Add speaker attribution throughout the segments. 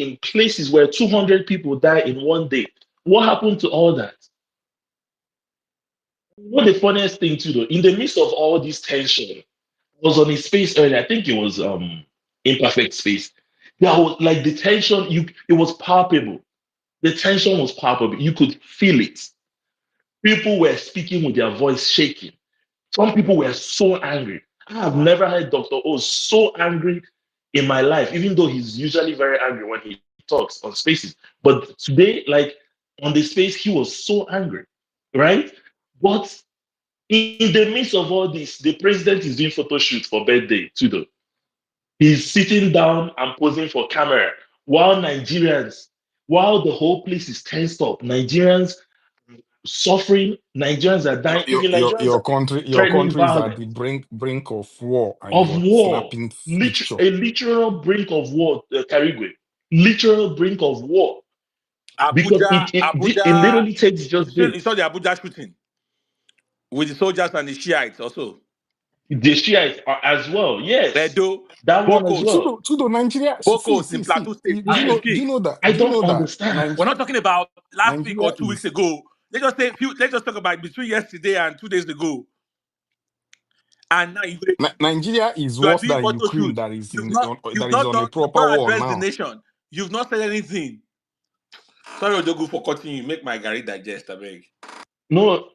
Speaker 1: in places where 200 people die in one day. What happened to all that? What the funniest thing too, though, in the midst of all this tension, I was on his face earlier. I think it was imperfect space. There was like the tension. It was palpable. The tension was palpable. You could feel it. People were speaking with their voice shaking. Some people were so angry. I have never heard Dr. O so angry in my life, even though he's usually very angry when he talks on spaces. But today, like on the space, he was so angry, right? But in the midst of all this, the president is doing photo shoot for birthday too, though. He's sitting down and posing for camera while Nigerians, while the whole place is tensed up, Nigerians suffering, Nigerians are dying, even Nigerians are
Speaker 2: Your
Speaker 1: threatening
Speaker 2: country is at the
Speaker 1: violence
Speaker 2: brink of war, and
Speaker 1: of
Speaker 2: you're
Speaker 1: war,
Speaker 2: snapping picture.
Speaker 1: a literal brink of war, Carigwe, literal brink of war, because it
Speaker 3: Abuja.
Speaker 1: literally takes just
Speaker 3: You
Speaker 1: this.
Speaker 3: saw the Abuja shooting with the soldiers and the Shiites also.
Speaker 1: The Shiites are as well, yes,
Speaker 3: Edo,
Speaker 1: that one as
Speaker 3: Bokos,
Speaker 1: well.
Speaker 2: Nigeria.
Speaker 3: Bokos in Plateau State.
Speaker 2: Do
Speaker 1: I,
Speaker 2: you
Speaker 3: PK.
Speaker 2: know that?
Speaker 1: I
Speaker 2: Do you
Speaker 1: don't
Speaker 2: know that
Speaker 1: understand.
Speaker 3: We're not talking about last week or
Speaker 2: Nigeria
Speaker 3: 2 weeks
Speaker 2: is
Speaker 3: ago. Let's just talk about between yesterday and 2 days ago. And now
Speaker 2: Nigeria is
Speaker 3: you are
Speaker 2: worse
Speaker 3: doing
Speaker 2: than
Speaker 3: photo
Speaker 2: Ukraine
Speaker 3: shoot.
Speaker 2: that is on a
Speaker 3: You've
Speaker 2: proper
Speaker 3: not
Speaker 2: war
Speaker 3: addressed the
Speaker 2: now.
Speaker 3: nation. You've not said anything. Sorry, Odogu, for cutting you. Make my Gary digest, I beg.
Speaker 1: No,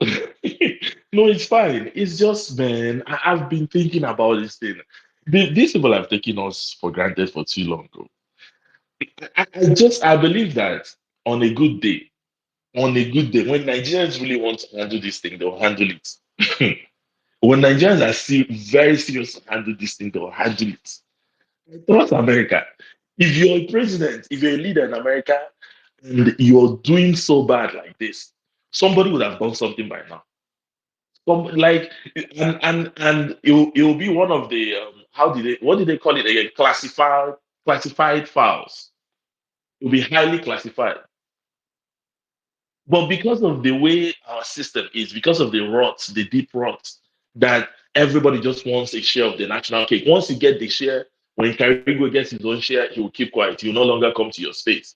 Speaker 1: no, it's fine. It's just, man, I've been thinking about this thing. These people have taken us for granted for too long. Bro. I believe that on a good day, when Nigerians really want to handle this thing, they'll handle it. When Nigerians are very serious to handle this thing, they'll handle it. Trust America. If you're a president, if you're a leader in America, and you're doing so bad like this, somebody would have done something by now. Like, and it will be one of the what did they call it again? Classified files. It will be highly classified. But because of the way our system is, because of the rots, the deep rots, that everybody just wants a share of the national cake. Once you get the share, when Carigo gets his own share, he will keep quiet. He will no longer come to your space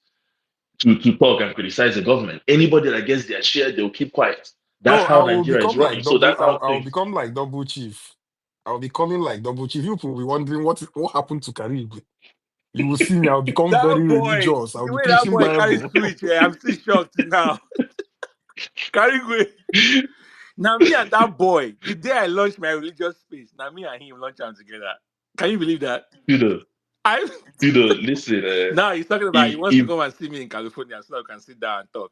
Speaker 1: to talk and criticize the government. Anybody that gets their share, they'll keep quiet. That's
Speaker 2: No,
Speaker 1: how Nigeria is running. So that's how
Speaker 2: I will
Speaker 1: things.
Speaker 2: become like double chief. I'll be coming like double chief. You will be wondering what happened to Caribbean. You will see me, I'll become
Speaker 3: That
Speaker 2: very
Speaker 3: boy,
Speaker 2: religious. I'll
Speaker 3: the
Speaker 2: be
Speaker 3: way that
Speaker 2: preaching
Speaker 3: boy carries
Speaker 2: Bible.
Speaker 3: switch, I'm still shocked now. Carry go. Now me and that boy, the day I launched my religious space, now me and him launch them together. Can you believe that?
Speaker 1: You know,
Speaker 3: I
Speaker 1: listen.
Speaker 3: Now he's talking about he
Speaker 1: If
Speaker 3: wants to
Speaker 1: if
Speaker 3: come and see me in California so I can sit down and talk.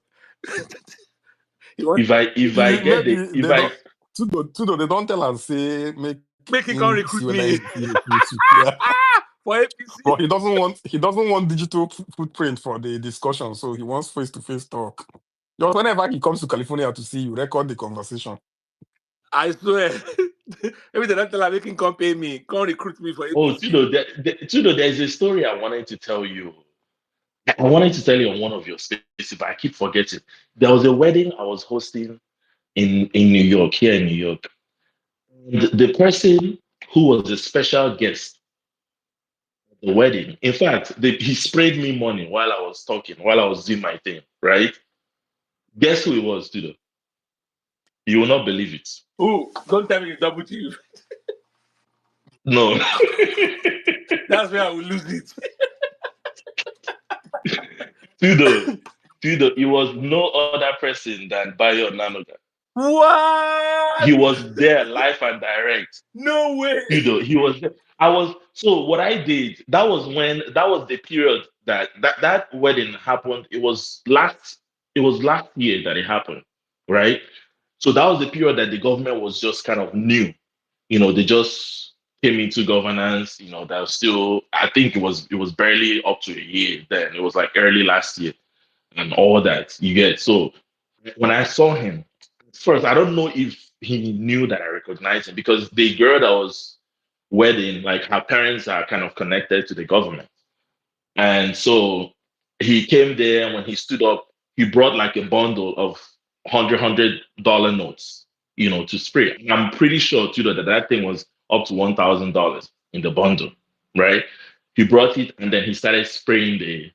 Speaker 3: He wants
Speaker 1: if I get
Speaker 2: Maybe
Speaker 1: the if
Speaker 2: they
Speaker 1: I
Speaker 2: don't Tudo, they don't tell us say make
Speaker 3: make him come
Speaker 2: him see
Speaker 3: recruit
Speaker 2: whether
Speaker 3: me
Speaker 2: he recruits you. Yeah.
Speaker 3: for APC.
Speaker 2: But he doesn't want digital footprint for the discussion, so he wants face-to-face talk. Just whenever he comes to California to see you, record the conversation.
Speaker 3: I swear. Maybe they don't tell him make him come pay me, come recruit me for
Speaker 1: oh
Speaker 3: APC.
Speaker 1: Tudo, there's a story I wanted to tell you. I wanted to tell you on one of your spaces, but I keep forgetting. There was a wedding I was hosting in New York, here in New York. The person who was a special guest at the wedding, in fact, he sprayed me money while I was talking, while I was doing my thing, right? Guess who it was, Tudo? You will not believe it.
Speaker 3: Who? Don't tell me it's double chief.
Speaker 1: No.
Speaker 3: That's where I will lose it.
Speaker 1: Tudo, it was no other person than Bayo Nanoga.
Speaker 3: What?
Speaker 1: He was there live and direct.
Speaker 3: No way.
Speaker 1: He was there. So what I did, that was the period that wedding happened. It was last year that it happened, right? So that was the period that the government was just kind of new. They just came into governance, that was still, I think it was barely up to a year then. It was like early last year and all that you get. So when I saw him, first, I don't know if he knew that I recognized him because the girl that was wedding, like her parents are kind of connected to the government. And so he came there and when he stood up, he brought like a bundle of $100 notes, to spray. And I'm pretty sure too that thing was up to $1,000 in the bundle, right? He brought it and then he started spraying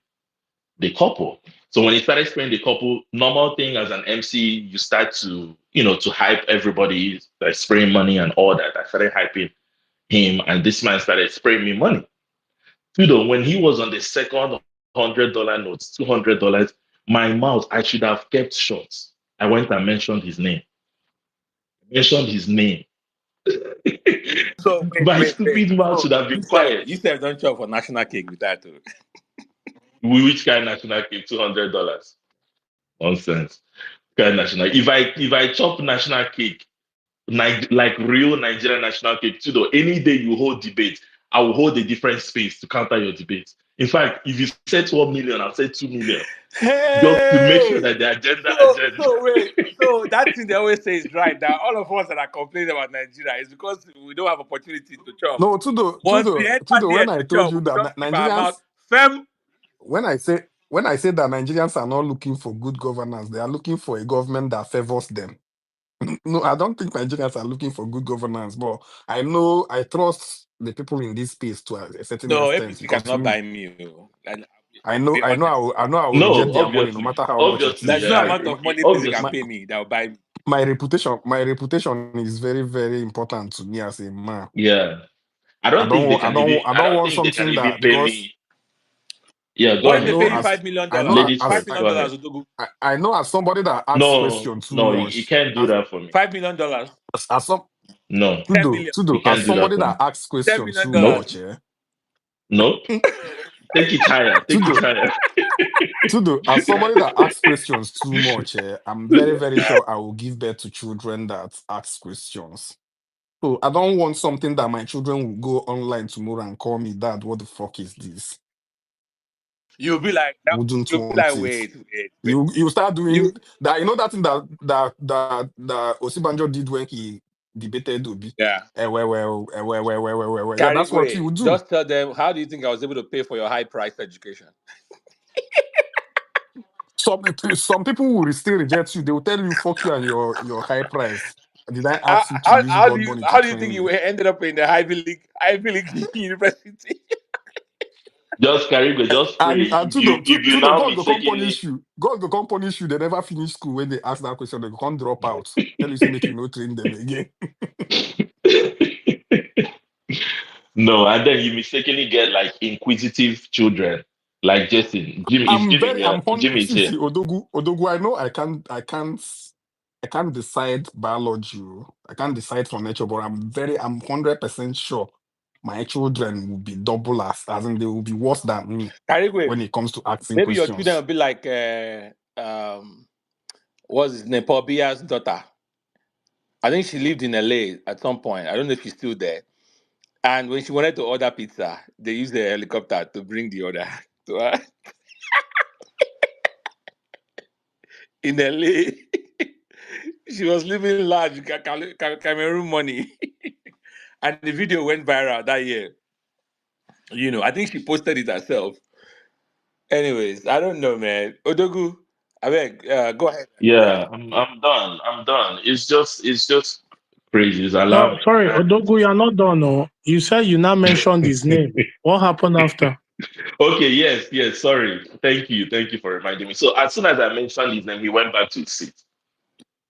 Speaker 1: the couple. So when he started spraying the couple, normal thing as an MC, you start to, to hype everybody, like spraying money and all that. I started hyping him, and this man started spraying me money. When he was on the second $100 notes, $200, my mouth, I should have kept short. I went and mentioned his name. Mentioned his name.
Speaker 3: So
Speaker 1: My
Speaker 3: wait.
Speaker 1: stupid mouth should
Speaker 3: So
Speaker 1: have been quiet.
Speaker 3: you said don't chop for national cake with that too.
Speaker 1: Which kind of national cake? $200. Nonsense. Kind of national. If I chop national cake, like real Nigerian national cake, any day you hold debate, I will hold a different space to counter your debate. In fact, if you say 12 million, I'll say 2 million. Just to make sure
Speaker 3: Hey,
Speaker 1: that the agenda.
Speaker 3: so wait, so that thing they always say is right. That all of us that are complaining about Nigeria is because we don't have opportunity to chop.
Speaker 2: No,
Speaker 3: Once we enter there
Speaker 2: When I
Speaker 3: to
Speaker 2: told
Speaker 3: chop,
Speaker 2: you
Speaker 3: we
Speaker 2: that
Speaker 3: just keep our mouth
Speaker 2: Nigerians,
Speaker 3: firm.
Speaker 2: when I say that Nigerians are not looking for good governance, they are looking for a government that favors them. No, I don't think Nigerians are looking for good governance, but I trust the people in this space to a certain
Speaker 3: No,
Speaker 2: extent
Speaker 3: APC
Speaker 2: because to
Speaker 3: cannot
Speaker 2: me,
Speaker 3: buy me. And I'll be honest.
Speaker 2: I will
Speaker 1: No,
Speaker 2: reject their money no
Speaker 1: obviously.
Speaker 2: matter how much it
Speaker 1: Obviously,
Speaker 3: There's
Speaker 2: is.
Speaker 3: no
Speaker 1: yeah.
Speaker 3: amount of money APC can
Speaker 2: My,
Speaker 1: Obviously.
Speaker 3: pay me that will buy me.
Speaker 2: my reputation is very, very important to me as a man.
Speaker 1: Yeah. I
Speaker 2: I don't
Speaker 1: don't
Speaker 2: want
Speaker 1: think they can
Speaker 2: something
Speaker 1: even
Speaker 2: that
Speaker 1: pay
Speaker 2: because
Speaker 1: me. Yeah, go
Speaker 3: What if
Speaker 2: I
Speaker 3: they
Speaker 1: ahead.
Speaker 2: know
Speaker 3: pay you
Speaker 2: as
Speaker 3: $5 million?
Speaker 2: I know
Speaker 1: Ladies
Speaker 3: Five
Speaker 1: first.
Speaker 3: million
Speaker 1: Go
Speaker 3: dollars
Speaker 1: ahead.
Speaker 2: I know as somebody that asks
Speaker 1: No,
Speaker 2: questions too
Speaker 1: no, you
Speaker 2: much.
Speaker 1: can't do that for me.
Speaker 3: $5 million,
Speaker 2: As some
Speaker 1: No,
Speaker 3: 10 million,
Speaker 1: you
Speaker 2: As
Speaker 1: can't do that
Speaker 2: somebody
Speaker 1: for me.
Speaker 2: that asks
Speaker 3: $10
Speaker 2: questions
Speaker 3: million
Speaker 2: too
Speaker 1: Nope,
Speaker 3: dollars.
Speaker 2: much, eh?
Speaker 1: nope. Take it higher. Take it
Speaker 2: Tudo,
Speaker 1: higher.
Speaker 2: as somebody that asks questions too much, I'm very, very sure I will give birth to children that ask questions. So I don't want something that my children will go online tomorrow and call me, Dad, what the fuck is this?
Speaker 3: You'll be like that.
Speaker 2: Wouldn't
Speaker 3: You'll be
Speaker 2: want
Speaker 3: like,
Speaker 2: it.
Speaker 3: wait.
Speaker 2: You start
Speaker 3: You
Speaker 2: doing that. You know that thing that Osibanjo did when he debated Obi.
Speaker 3: yeah.
Speaker 2: Yeah, that's what he
Speaker 3: Carigwe,
Speaker 2: would do.
Speaker 3: just tell them how do you think I was able to pay for your high priced education?
Speaker 2: Some people will still reject you. They will tell you, fuck you and your high price. Did I ask you to use God money to
Speaker 3: How do you
Speaker 2: train
Speaker 3: think
Speaker 2: you?
Speaker 3: you ended up in the Ivy League university?
Speaker 1: Just Caribe, just pray.
Speaker 2: And
Speaker 1: If you
Speaker 2: to the
Speaker 1: now
Speaker 2: God go come
Speaker 1: mistakenly
Speaker 2: punish you. God go come punish you. They never finish school when they ask that question. They go come drop out. Tell you say make you no train them again.
Speaker 1: no, and then you mistakenly get like inquisitive children, like Jason. Jimmy is Jimmy here.
Speaker 2: I'm honest.
Speaker 1: Jimmy is here.
Speaker 2: See, Odogu, I know I can't decide biology. I can't decide for nature, but I'm 100% sure my children will be double as in they will be worse than me
Speaker 3: Carigwe,
Speaker 2: when it comes to asking
Speaker 3: maybe your children will
Speaker 2: questions.
Speaker 3: be like what's his name? Paul Bia's daughter. I think she lived in LA at some point. I don't know if she's still there. And when she wanted to order pizza, they used the helicopter to bring the order to her in LA. She was living large, Cameroon money. And the video went viral that year. I think she posted it herself. Anyways, I don't know, man. Odogu, I beg, go ahead. Go
Speaker 1: Yeah,
Speaker 3: ahead.
Speaker 1: I'm done. I'm done. It's just crazy. It's
Speaker 4: So,
Speaker 1: alarming.
Speaker 4: sorry,
Speaker 1: And
Speaker 4: Odogu, you're not done. No, you said you now mentioned his name. What happened after?
Speaker 1: okay, yes. Sorry. Thank you for reminding me. So as soon as I mentioned his name, he went back to his seat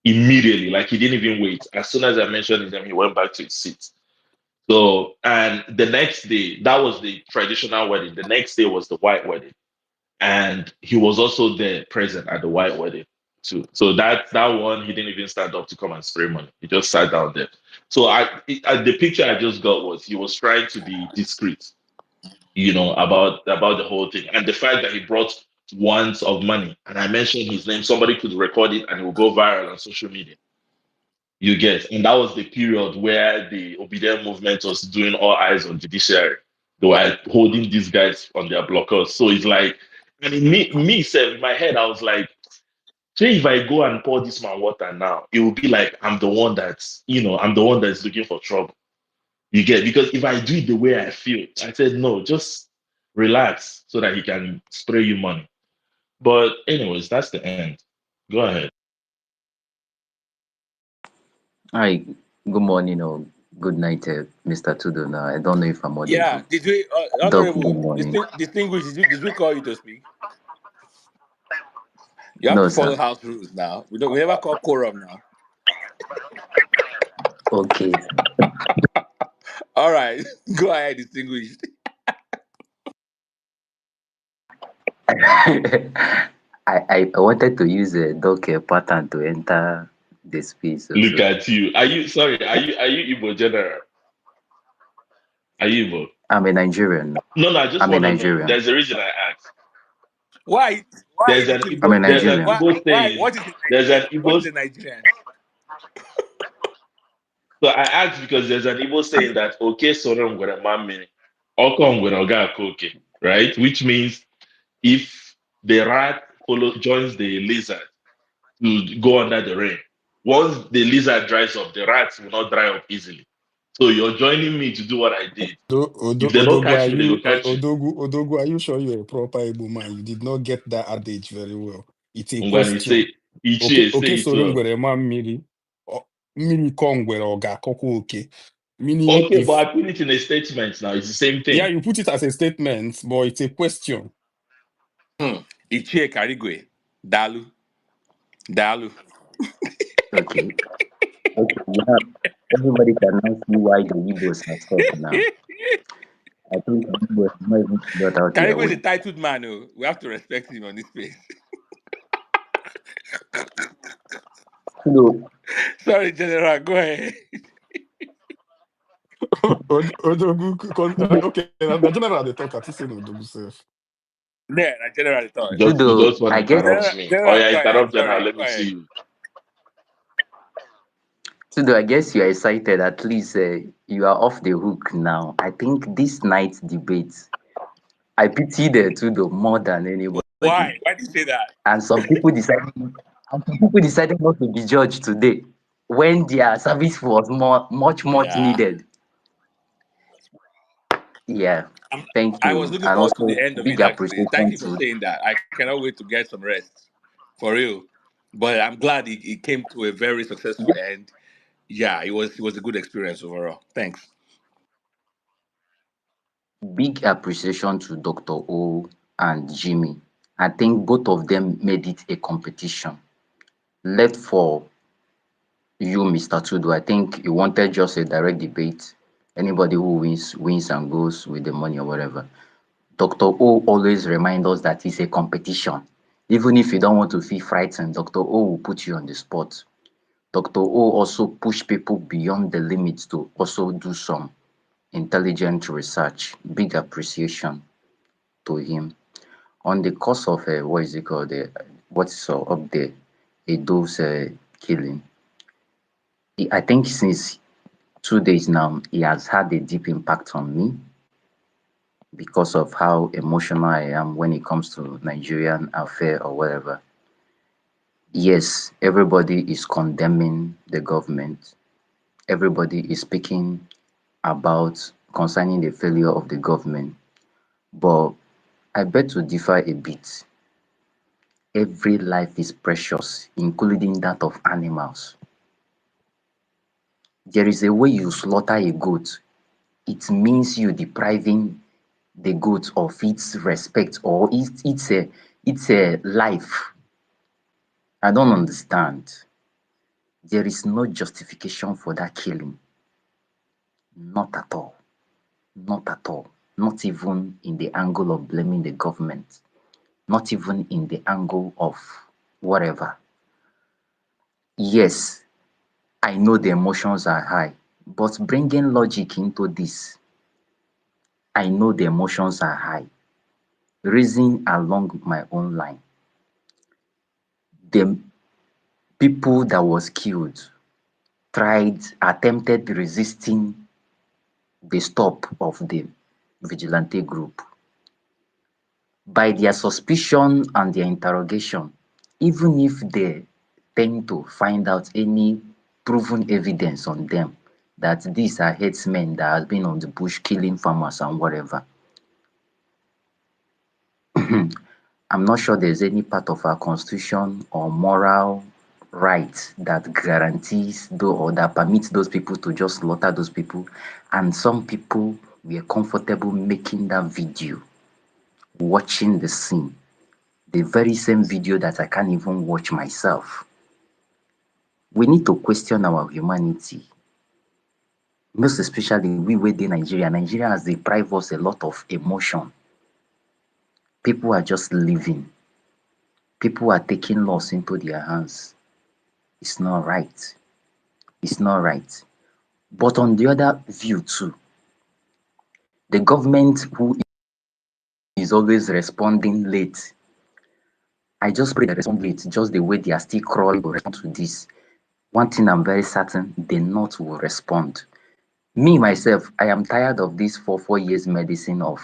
Speaker 1: immediately. Like he didn't even wait. As soon as I mentioned his name, he went back to his seat. So, and the next day, that was the traditional wedding. The next day was the white wedding, and he was also there, present at the white wedding too. So that one, he didn't even stand up to come and spray money. He just sat down there. So the picture I just got was he was trying to be discreet, about the whole thing, and the fact that he brought ones of money, and I mentioned his name. Somebody could record it, and it will go viral on social media. You get, and that was the period where the obedient movement was doing all eyes on judiciary. They were holding these guys on their blockers. So it's like, and in me, sir, in my head, I was like, say if I go and pour this man water now, it will be like I'm the one that's looking for trouble. You get, because if I do it the way I feel, I said no, just relax so that he can spray you money. But anyways, that's the end. Go ahead.
Speaker 5: Hi, good morning or good night, Mr. Tudor. I don't know if I'm
Speaker 3: Yeah,
Speaker 5: audible.
Speaker 3: did we,
Speaker 5: Doc, good
Speaker 3: Honorable,
Speaker 5: morning.
Speaker 3: distinguished, did we call you to speak? You have
Speaker 5: No,
Speaker 3: to follow
Speaker 5: sir.
Speaker 3: house rules now. We never call quorum now.
Speaker 5: Okay.
Speaker 3: All right, go ahead, distinguished.
Speaker 5: I wanted to use a docker pattern to enter the space
Speaker 1: Look
Speaker 5: also.
Speaker 1: at you. Are you sorry? Are you Igbo general? Are you Igbo?
Speaker 5: I'm a Nigerian.
Speaker 1: No, no. I just
Speaker 5: I'm a
Speaker 1: want to know.
Speaker 5: Nigerian.
Speaker 1: There's a reason I asked.
Speaker 3: Why? Why
Speaker 1: There's
Speaker 3: is
Speaker 1: an
Speaker 3: it
Speaker 5: I'm
Speaker 1: Igbo.
Speaker 5: a
Speaker 3: important?
Speaker 1: There's an
Speaker 5: Nigerian.
Speaker 1: Igbo
Speaker 3: Why?
Speaker 1: saying.
Speaker 3: What is a
Speaker 1: There's an
Speaker 3: Nigerian? What is
Speaker 1: Igbo.
Speaker 3: a Nigerian?
Speaker 1: So I asked because there's an Igbo saying that okay, sorry, ngwere mammy, oko ngwere oga akoke, right? Which means if the rat joins the lizard to go under the rain, once the lizard dries up, the rats will not dry up easily. So you're joining me to do what I did. If they don't
Speaker 2: Odogu,
Speaker 1: catch me, they go catch you.
Speaker 2: Odogu, are you sure you're a proper Igbo man? You did not get that adage very well. It's a
Speaker 1: Ngwani say,
Speaker 2: question. Okay,
Speaker 1: say it
Speaker 2: soro
Speaker 1: well.
Speaker 2: ngwere ma mmiri. Mmiri ko ngwere ọ ga-akọkwa oke. Meaning,
Speaker 1: Okay, but I put it in a statement now. It's the same
Speaker 2: yeah,
Speaker 1: thing.
Speaker 2: you put it as a statement, but it's a question.
Speaker 3: Ichie Karigwe. Dalu. Dalu.
Speaker 5: Okay. Okay. Yeah. Everybody can now see why the Igbos are stopped now. I think the Igbos are not even figured out their
Speaker 3: Karigwe is
Speaker 5: way.
Speaker 3: a titled man. Oh. We have to respect him on this place.
Speaker 5: So,
Speaker 3: Sorry, General. Go ahead.
Speaker 2: Odogu,
Speaker 5: Tudo,
Speaker 2: okay, the general they talk at least in Odogu self.
Speaker 3: Yeah, General thought.
Speaker 1: You
Speaker 5: Tudo,
Speaker 1: just want
Speaker 5: I
Speaker 1: to
Speaker 5: guess,
Speaker 1: interrupt me. Oh
Speaker 3: General,
Speaker 1: yeah,
Speaker 3: go ahead.
Speaker 1: interrupt general.
Speaker 3: Sorry.
Speaker 1: Let
Speaker 3: Go
Speaker 1: me
Speaker 3: ahead.
Speaker 1: see you.
Speaker 5: Tudo, I guess you are excited. At least you are off the hook now. I think this night's debate, I pity the Tudo more than anybody.
Speaker 3: Why? Why do you say that?
Speaker 5: And some people decided not to be judged today when their service was much
Speaker 3: Yeah.
Speaker 5: needed. Yeah,
Speaker 3: I'm,
Speaker 5: thank
Speaker 3: I was
Speaker 5: you.
Speaker 3: looking
Speaker 5: And
Speaker 3: forward to the
Speaker 5: also
Speaker 3: end of
Speaker 5: big
Speaker 3: it, actually. Thank
Speaker 5: appreciation
Speaker 3: you for
Speaker 5: to
Speaker 3: saying that. I cannot wait to get some rest. For real. But I'm glad it came to a very successful end. Yeah, it was a good experience overall. Thanks.
Speaker 5: big appreciation to Dr. O and Jimmy. I think both of them made it a competition. Left for you, Mr. Tudo. I think you wanted just a direct debate. Anybody who wins and goes with the money or whatever. Dr. O always reminds us that it's a competition. Even if you don't want to feel frightened, Dr. O will put you on the spot. Dr. O also push people beyond the limits to also do some intelligent research. Big appreciation to him. On the cause of what is it called? What's up there? Edo's killing. I think since 2 days now, he has had a deep impact on me because of how emotional I am when it comes to Nigerian affair or whatever. Yes, everybody is condemning the government. Everybody is speaking about concerning the failure of the government. But I beg to differ a bit. Every life is precious, including that of animals. There is a way you slaughter a goat. It means you depriving the goat of its respect or it's a life. I don't understand. There is no justification for that killing. Not at all. Not at all. Not even in the angle of blaming the government. Not even in the angle of whatever. Yes, I know the emotions are high, but bringing logic into this, I know the emotions are high. Reason along my own line. The people that was killed attempted resisting the stop of the vigilante group. By their suspicion and their interrogation, even if they tend to find out any proven evidence on them that these are herdsmen that have been on the bush killing farmers and whatever, I'm not sure there's any part of our constitution or moral right that guarantees or that permits those people to just slaughter those people. And some people were comfortable making that video, watching the scene, the very same video that I can't even watch myself. We need to question our humanity, most especially we wey dey Nigeria. Nigeria has deprived us a lot of emotion. People are just living. People are taking laws into their hands. It's not right. It's not right. But on the other view too, the government who is always responding late, I just pray they respond late, just the way they are still crawling to respond to this. One thing I'm very certain, the North will respond. Me, myself, I am tired of this 4 years medicine of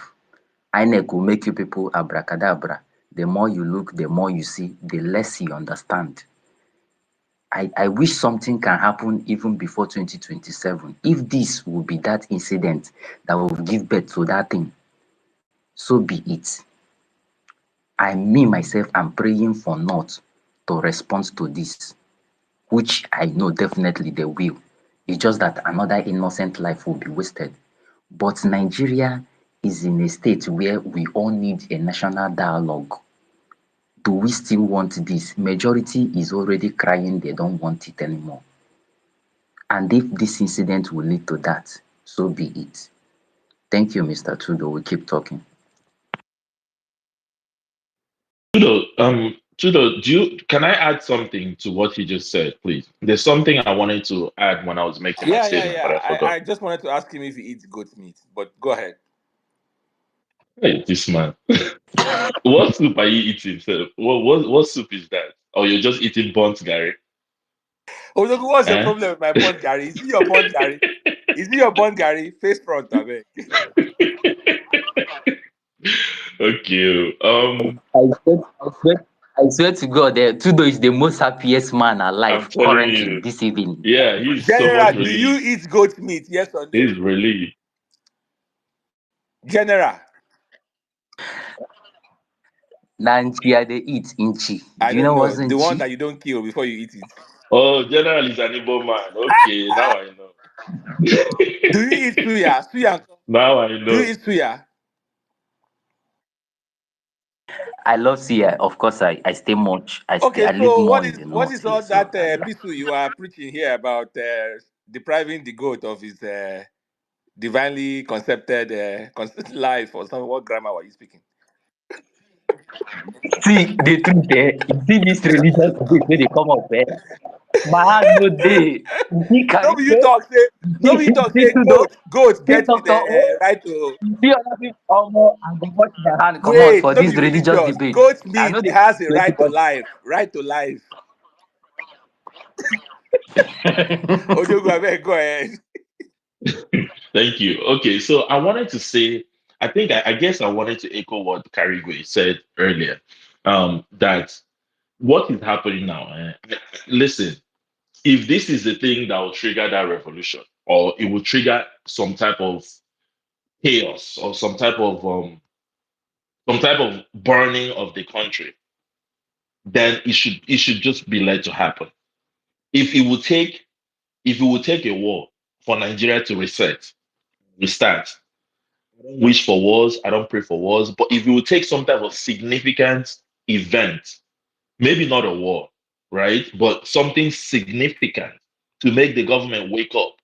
Speaker 5: INEC will make you people abracadabra. The more you look, the more you see, the less you understand. I wish something can happen even before 2027. If this will be that incident that will give birth to that thing, so be it. Me myself am praying for North to respond to this, which I know definitely they will. It's just that another innocent life will be wasted. But Nigeria is in a state where we all need a national dialogue. Do we still want this? Majority is already crying they don't want it anymore. And if this incident will lead to that, so be it. Thank you, Mr. Trudeau. We keep talking.
Speaker 1: Tudo, can I add something to what you just said, please? There's something I wanted to add when I was making my
Speaker 3: Yeah, yeah,
Speaker 1: statement, but
Speaker 3: yeah.
Speaker 1: I forgot.
Speaker 3: I just wanted to ask him if he eats goat meat, but go ahead.
Speaker 1: Hey, this man. What soup are you eating, sir? What soup is that? Or you're just eating bunt, Gary?
Speaker 3: Oh, look, what's your
Speaker 1: Eh?
Speaker 3: problem with my bond, Gary? Is it your bond, Gary? Is it your bond, Gary? Face front, I beg.
Speaker 1: Okay.
Speaker 5: I swear to God, Trudeau is the most happiest man
Speaker 1: I'm
Speaker 5: alive
Speaker 1: telling
Speaker 5: currently
Speaker 1: you.
Speaker 5: this evening.
Speaker 1: Yeah, he's so much
Speaker 3: General, do you
Speaker 1: relieved.
Speaker 3: eat goat meat? Yes or no?
Speaker 1: He's relieved.
Speaker 3: General,
Speaker 5: Nanchi, I dey eat inchi.
Speaker 3: I
Speaker 5: Do you
Speaker 3: don't
Speaker 5: know
Speaker 3: know.
Speaker 5: what's
Speaker 3: The one
Speaker 5: inchi?
Speaker 3: that you don't kill before you eat it.
Speaker 1: Oh, General is an Igbo man. Okay, now I know.
Speaker 3: Do you eat suya? Suya.
Speaker 1: Now I
Speaker 3: Do
Speaker 1: know.
Speaker 3: you eat suya?
Speaker 5: I love Sia. Of course, I stay much.
Speaker 3: Okay,
Speaker 5: I live
Speaker 3: so
Speaker 5: more
Speaker 3: what
Speaker 5: in
Speaker 3: is
Speaker 5: the
Speaker 3: what
Speaker 5: north
Speaker 3: is
Speaker 5: here,
Speaker 3: all
Speaker 5: so
Speaker 3: that
Speaker 5: I like.
Speaker 3: piece you are preaching here about depriving the goat of his divinely concepted life or something? What grammar were you speaking?
Speaker 5: See the truth, you see this religious debate where they come up, my hand no dey. You see
Speaker 3: No,
Speaker 5: carry
Speaker 3: be you
Speaker 5: say,
Speaker 3: talk say. No, be you
Speaker 5: you
Speaker 3: talk
Speaker 5: see
Speaker 3: say.
Speaker 5: Trudeau,
Speaker 3: Goat
Speaker 5: see
Speaker 3: get
Speaker 5: Doctor O,
Speaker 3: the right to
Speaker 5: you see other people, and go watch their hand come out
Speaker 3: wait.
Speaker 5: for
Speaker 3: No,
Speaker 5: this
Speaker 3: be
Speaker 5: religious
Speaker 3: religious.
Speaker 5: debate.
Speaker 3: Goat
Speaker 5: I know
Speaker 3: meat
Speaker 5: they
Speaker 3: has a
Speaker 5: to
Speaker 3: right to
Speaker 5: anybody.
Speaker 3: life. Right to life. Ojogo, abeg, go ahead.
Speaker 1: Thank you. Okay, so I wanted to say, I guess I wanted to echo what Carigwe said earlier. That what is happening now, listen, if this is the thing that will trigger that revolution, or it will trigger some type of chaos or some type of burning of the country, then it should just be let to happen. If it would take if it would take a war for Nigeria to restart, I don't wish for wars, I don't pray for wars, but if it would take some type of significant event, maybe not a war, right? But something significant to make the government wake up,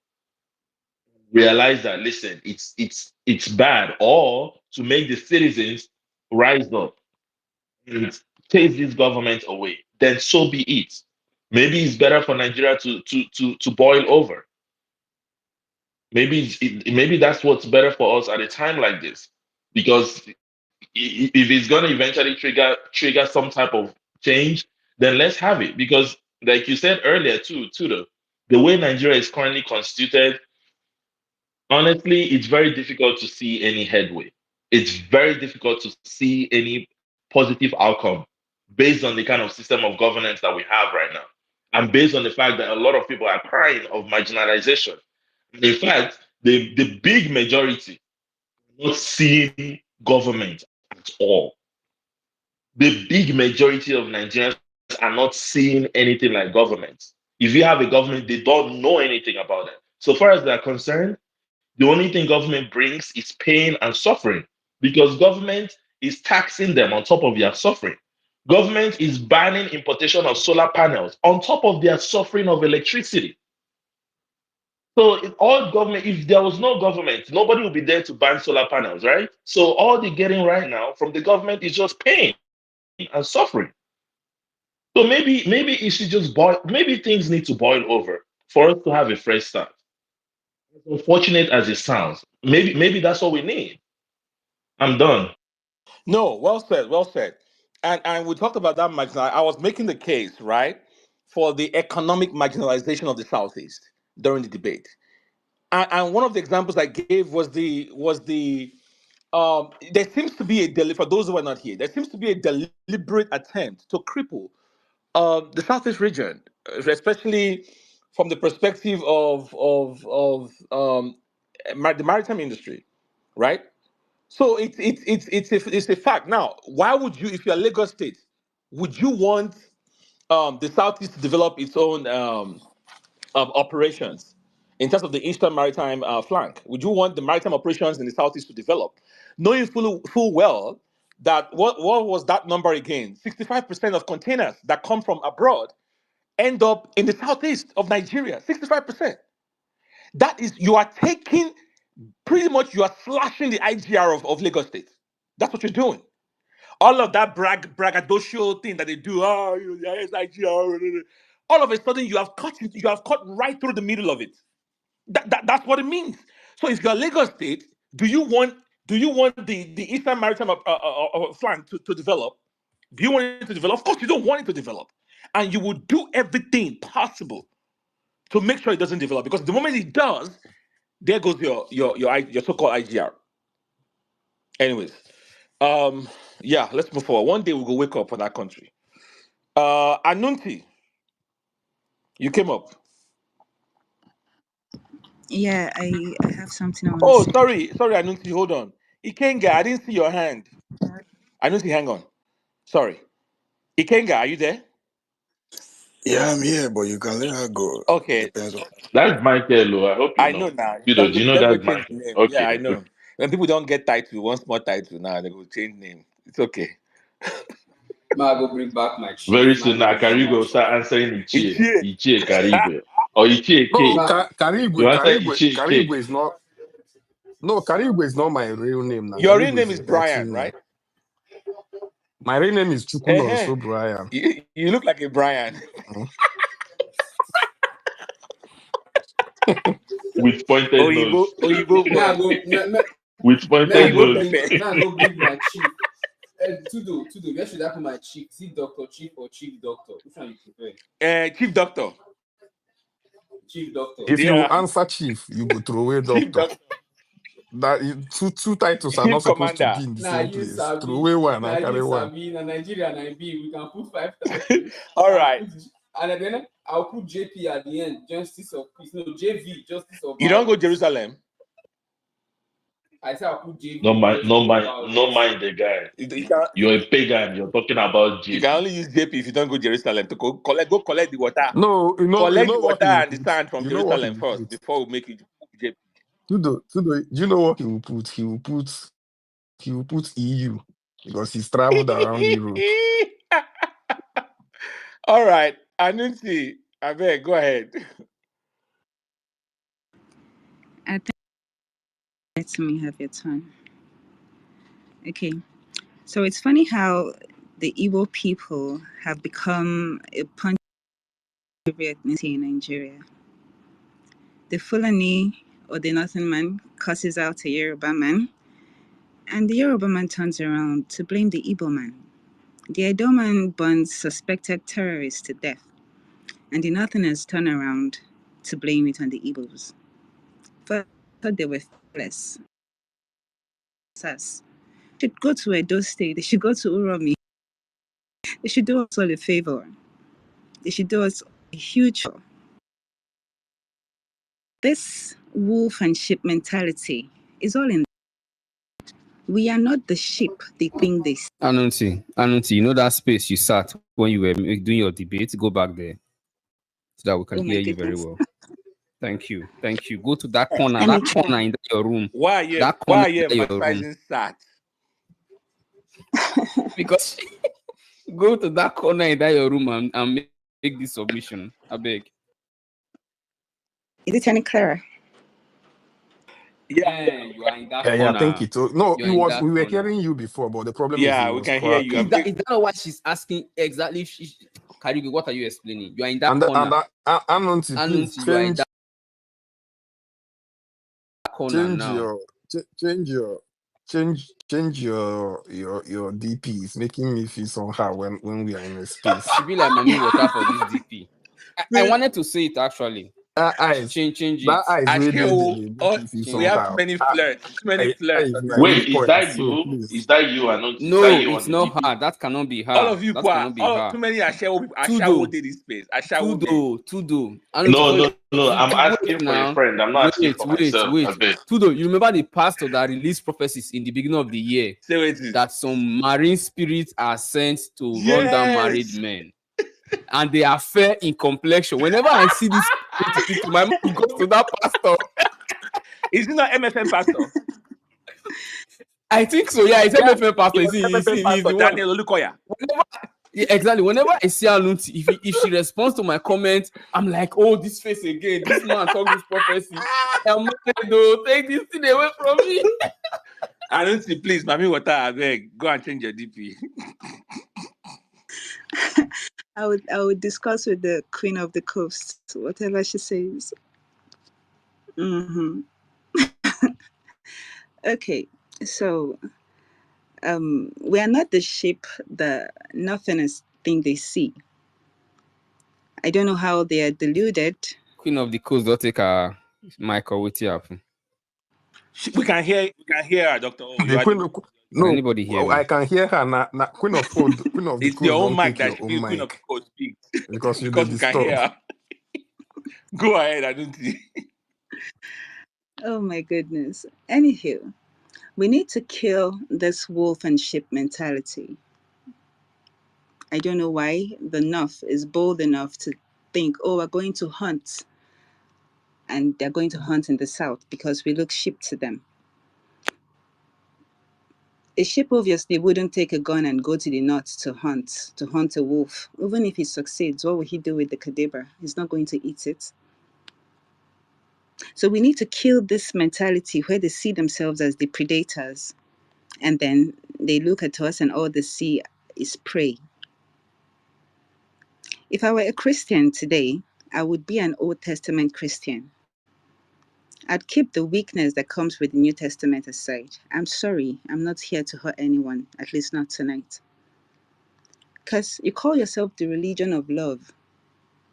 Speaker 1: realize that listen, it's bad, or to make the citizens rise up and chase this government away, then so be it. Maybe it's better for Nigeria to boil over. Maybe that's what's better for us at a time like this, because if it's going to eventually trigger some type of change, then let's have it. Because like you said earlier too, the way Nigeria is currently constituted, honestly, it's very difficult to see any headway. It's very difficult to see any positive outcome based on the kind of system of governance that we have right now, and based on the fact that a lot of people are crying of marginalization. In fact, the big majority are not seeing government at all. The big majority of Nigerians are not seeing anything like government. If you have a government, they don't know anything about it. So far as they're concerned, the only thing government brings is pain and suffering, because government is taxing them on top of their suffering. Government is banning importation of solar panels on top of their suffering of electricity. So all government, if there was no government, nobody would be there to ban solar panels, right? So all they're getting right now from the government is just pain and suffering. So maybe it should just boil. Maybe things need to boil over for us to have a fresh start. As unfortunate as it sounds, maybe that's what we need. I'm done.
Speaker 3: No, well said, well said. And we talked about that marginal. I was making the case, right, for the economic marginalization of the Southeast during the debate. And one of the examples I gave was the there seems to be for those who are not here, there seems to be a deliberate attempt to cripple the Southeast region, especially from the perspective of the maritime industry, right? So it's a fact. Now, why would you, if you're Lagos State, would you want the Southeast to develop its own operations in terms of the Eastern Maritime flank? Would you want the maritime operations in the Southeast to develop, knowing full well that what was that number again? 65% of containers that come from abroad end up in the Southeast of Nigeria. 65%. That is, you are taking pretty much, you are slashing the IGR of Lagos State. That's what you're doing. All of that braggadocio thing that they do, the highest IGR, all of a sudden you have cut right through the middle of it. That's what it means. So if you're Lagos State, do you want the Eastern Maritime flank to develop? Do you want it to develop? Of course, you don't want it to develop, and you will do everything possible to make sure it doesn't develop. Because the moment it does, there goes your so-called IGR. Anyways, yeah, let's move forward. One day we'll go wake up for that country. Anunti, you came up.
Speaker 6: Yeah, I have something I want to
Speaker 3: Oh,
Speaker 6: say.
Speaker 3: sorry, Anunti, hold on. Ikenga, I didn't see your hand. Anunti, hang on. Sorry. Ikenga, are you there?
Speaker 7: Yeah, I'm here, but you can let her go.
Speaker 3: Okay.
Speaker 7: Depends on.
Speaker 1: That's Michael. I hope you
Speaker 3: I know
Speaker 1: know.
Speaker 3: now.
Speaker 1: Do you know
Speaker 3: Don't go
Speaker 1: that's
Speaker 3: change the
Speaker 1: Michael?
Speaker 3: name. Yeah,
Speaker 1: Okay.
Speaker 3: I know. When people don't get title, one small title now, they go change name. It's okay.
Speaker 8: Ma go bring back my chief.
Speaker 1: Very
Speaker 8: Ma
Speaker 1: soon
Speaker 8: go
Speaker 1: now,
Speaker 8: bring back my
Speaker 1: Karigo will
Speaker 8: chief.
Speaker 1: start answering
Speaker 3: It's
Speaker 1: Ichie.
Speaker 3: here.
Speaker 1: Ichie Karigo. Or Ichie
Speaker 2: No,
Speaker 1: K.
Speaker 8: Ma,
Speaker 1: You
Speaker 2: Karigwe,
Speaker 1: answer
Speaker 2: Karigwe,
Speaker 1: Ichie K.
Speaker 2: Karigwe is not. No, Karigwe is not my real name. Now
Speaker 3: Your real
Speaker 2: Karigwe
Speaker 3: name
Speaker 2: is
Speaker 3: is
Speaker 2: a title
Speaker 3: Brian,
Speaker 2: name.
Speaker 3: right?
Speaker 2: My real name is
Speaker 3: Uh-huh.
Speaker 2: Chukunonso Brian.
Speaker 3: You look like a Brian.
Speaker 2: Mm.
Speaker 1: With pointed nose.
Speaker 3: Oyibo
Speaker 8: ma
Speaker 3: boy.
Speaker 8: go
Speaker 1: With pointed
Speaker 3: Oyibo
Speaker 1: nose.
Speaker 3: Pepe.
Speaker 8: bring my chief. Tudo, where should I put my chief? Is it Doctor Chief or Chief Doctor? Which one you prefer?
Speaker 3: Chief Doctor.
Speaker 8: Chief Doctor.
Speaker 2: If you
Speaker 3: Yeah.
Speaker 2: answer chief, you go throw away
Speaker 3: Chief
Speaker 2: doctor.
Speaker 3: Doctor.
Speaker 2: Two titles are not
Speaker 3: Chief
Speaker 2: supposed to
Speaker 3: Commander.
Speaker 2: be in the
Speaker 8: Now
Speaker 2: same
Speaker 8: you
Speaker 2: place. Throw
Speaker 8: Sabi.
Speaker 2: away one
Speaker 8: Now
Speaker 2: and
Speaker 8: you
Speaker 2: carry one.
Speaker 8: Sabi. Now Nigeria and IB. We can put 5 titles.
Speaker 3: All
Speaker 8: I'll
Speaker 3: right.
Speaker 8: put, and then I'll put JP at the end. Justice of Peace. No, JV. Justice of
Speaker 3: You don't go
Speaker 8: Violence.
Speaker 3: Jerusalem.
Speaker 8: I said I'll put
Speaker 1: No
Speaker 8: JV.
Speaker 1: mind, no
Speaker 8: Justice of
Speaker 1: mind, no
Speaker 8: Violence.
Speaker 1: mind the guy.
Speaker 3: You can,
Speaker 1: You're a pagan. You're talking about
Speaker 3: you can
Speaker 1: JP.
Speaker 3: only use JP if you don't go Jerusalem to go collect the water.
Speaker 2: No, you
Speaker 3: Collect
Speaker 2: know
Speaker 3: the
Speaker 2: what
Speaker 3: water
Speaker 2: he will
Speaker 3: and the
Speaker 2: put.
Speaker 3: sand from
Speaker 2: You know what he
Speaker 3: Jerusalem
Speaker 2: will
Speaker 3: first
Speaker 2: put.
Speaker 3: before we make you JP.
Speaker 2: Do you know what he will put? He will put EU because he's traveled around Europe.
Speaker 3: All right. Anunti, I beg, go ahead.
Speaker 6: I think let me have your time. Okay. So it's funny how the Igbo people have become a punch every ethnicity in Nigeria. The Fulani or the Northern man curses out a Yoruba man, and the Yoruba man turns around to blame the Igbo man. The Edo man burns suspected terrorists to death, and the Northerners turn around to blame it on the Igbos. First, I thought they were fearless. They should go to Edo State, they should go to Uromi, they should do us all a favor. They should do us a huge favor. This wolf and sheep mentality is all in. We are not the sheep they think they see.
Speaker 9: Anunti, you know that space you sat when you were doing your debate? Go back there so that we can
Speaker 6: Oh my
Speaker 9: hear you very
Speaker 6: goodness.
Speaker 9: well. Thank you. Go to that corner,
Speaker 6: Let me
Speaker 9: in your room.
Speaker 3: Why are you
Speaker 9: That corner in your room.
Speaker 3: emphasizing SAT?
Speaker 9: Because Go to that corner in that your room and make this submission. I beg.
Speaker 6: Is it any clearer?
Speaker 3: Yeah,
Speaker 9: You are in that
Speaker 2: Yeah, I think
Speaker 9: corner.
Speaker 2: it. No,
Speaker 9: You
Speaker 2: it
Speaker 9: are in
Speaker 2: was.
Speaker 9: that
Speaker 2: We were
Speaker 9: corner.
Speaker 2: hearing you before, but the problem is it
Speaker 3: yeah, we
Speaker 2: was
Speaker 3: can hear you.
Speaker 2: cracking.
Speaker 9: Is that not what she's asking exactly? Karigo, what are you explaining? You are in that
Speaker 2: And
Speaker 9: corner.
Speaker 2: Anansi, please
Speaker 9: Anunti, you are in that corner
Speaker 2: change
Speaker 9: now.
Speaker 2: your change your DP. It's making me feel somehow when we are in a space.
Speaker 9: She be like mommy water for this DP. I wanted to say it actually.
Speaker 2: That eyes,
Speaker 9: Change it.
Speaker 2: that eyes really
Speaker 3: Asheo,
Speaker 2: did make
Speaker 3: oh,
Speaker 2: me feel
Speaker 3: we have too
Speaker 2: somehow.
Speaker 3: many flirts. Too many flirts
Speaker 2: Eyes
Speaker 3: on
Speaker 2: na
Speaker 3: this
Speaker 2: weak
Speaker 1: Wait,
Speaker 3: page.
Speaker 1: is
Speaker 2: point.
Speaker 1: that
Speaker 2: So
Speaker 1: you?
Speaker 2: please,
Speaker 1: Is that you, Anonti? Is that
Speaker 9: No,
Speaker 1: you on
Speaker 9: it's
Speaker 1: the
Speaker 9: not
Speaker 1: DP?
Speaker 9: her. That cannot be
Speaker 3: All
Speaker 9: her.
Speaker 3: of you,
Speaker 9: That cannot be
Speaker 3: too
Speaker 9: her.
Speaker 3: many Ashawo
Speaker 9: Tudo,
Speaker 3: did this place. Ashawo men.
Speaker 9: Tudo. Anunti,
Speaker 1: No,
Speaker 9: for
Speaker 1: no, no. I'm
Speaker 9: wait
Speaker 1: asking for a
Speaker 9: now.
Speaker 1: friend. I'm not asking for myself. I
Speaker 9: Wait.
Speaker 1: beg.
Speaker 9: Tudo, you remember the pastor that released prophecies in the beginning of the year
Speaker 3: Say what it is.
Speaker 9: that some marine spirits are sent to run down married
Speaker 3: Yes.
Speaker 9: men, and they are fair in complexion. Whenever I see this picture, my mind goes to that pastor.
Speaker 3: Is it not MFM pastor?
Speaker 9: I think so. Yeah, it's
Speaker 3: Yeah,
Speaker 9: MFM pastor.
Speaker 3: it was MFM
Speaker 9: He's
Speaker 3: pastor
Speaker 9: the one.
Speaker 3: Daniel Olukoya.
Speaker 9: Whenever, yeah, exactly. Whenever I see Alunti, if she responds to my comment, I'm like, oh, this face again. This man talk this prophecy. I'm though. Take this thing away from me.
Speaker 3: I don't see, please, Mami Water, I beg, go and change your DP.
Speaker 6: I would discuss with the Queen of the Coast, whatever she says. Mm-hmm. Okay, so we are not the sheep the Northerners think they see. I don't know how they are deluded.
Speaker 9: Queen of the Coast, don't take her Michael with you.
Speaker 3: We can hear her, Dr. O. You
Speaker 2: the
Speaker 3: are the
Speaker 2: queen.
Speaker 3: one.
Speaker 9: Can
Speaker 2: No,
Speaker 9: anybody hear
Speaker 2: I
Speaker 9: me?
Speaker 2: can hear her. Queen of Queen of the
Speaker 3: It's your
Speaker 2: Coast.
Speaker 3: own
Speaker 2: Don't
Speaker 3: mic
Speaker 2: take
Speaker 3: that
Speaker 2: your
Speaker 3: should be
Speaker 2: own
Speaker 3: Queen of the
Speaker 2: mic
Speaker 3: Coast speak.
Speaker 2: because you they
Speaker 3: Because we can hear
Speaker 2: disturb.
Speaker 3: her. Go ahead, I don't see.
Speaker 6: Oh my goodness. Anywho, we need to kill this wolf and sheep mentality. I don't know why the North is bold enough to think, oh, we're going to hunt. And they're going to hunt in the South because we look sheep to them. A sheep obviously wouldn't take a gun and go to the north to hunt a wolf. Even if he succeeds, what will he do with the cadaver? He's not going to eat it. So we need to kill this mentality where they see themselves as the predators and then they look at us and all they see is prey. If I were a Christian today, I would be an Old Testament Christian. I'd keep the weakness that comes with the New Testament aside. I'm sorry, I'm not here to hurt anyone, at least not tonight. Because you call yourself the religion of love.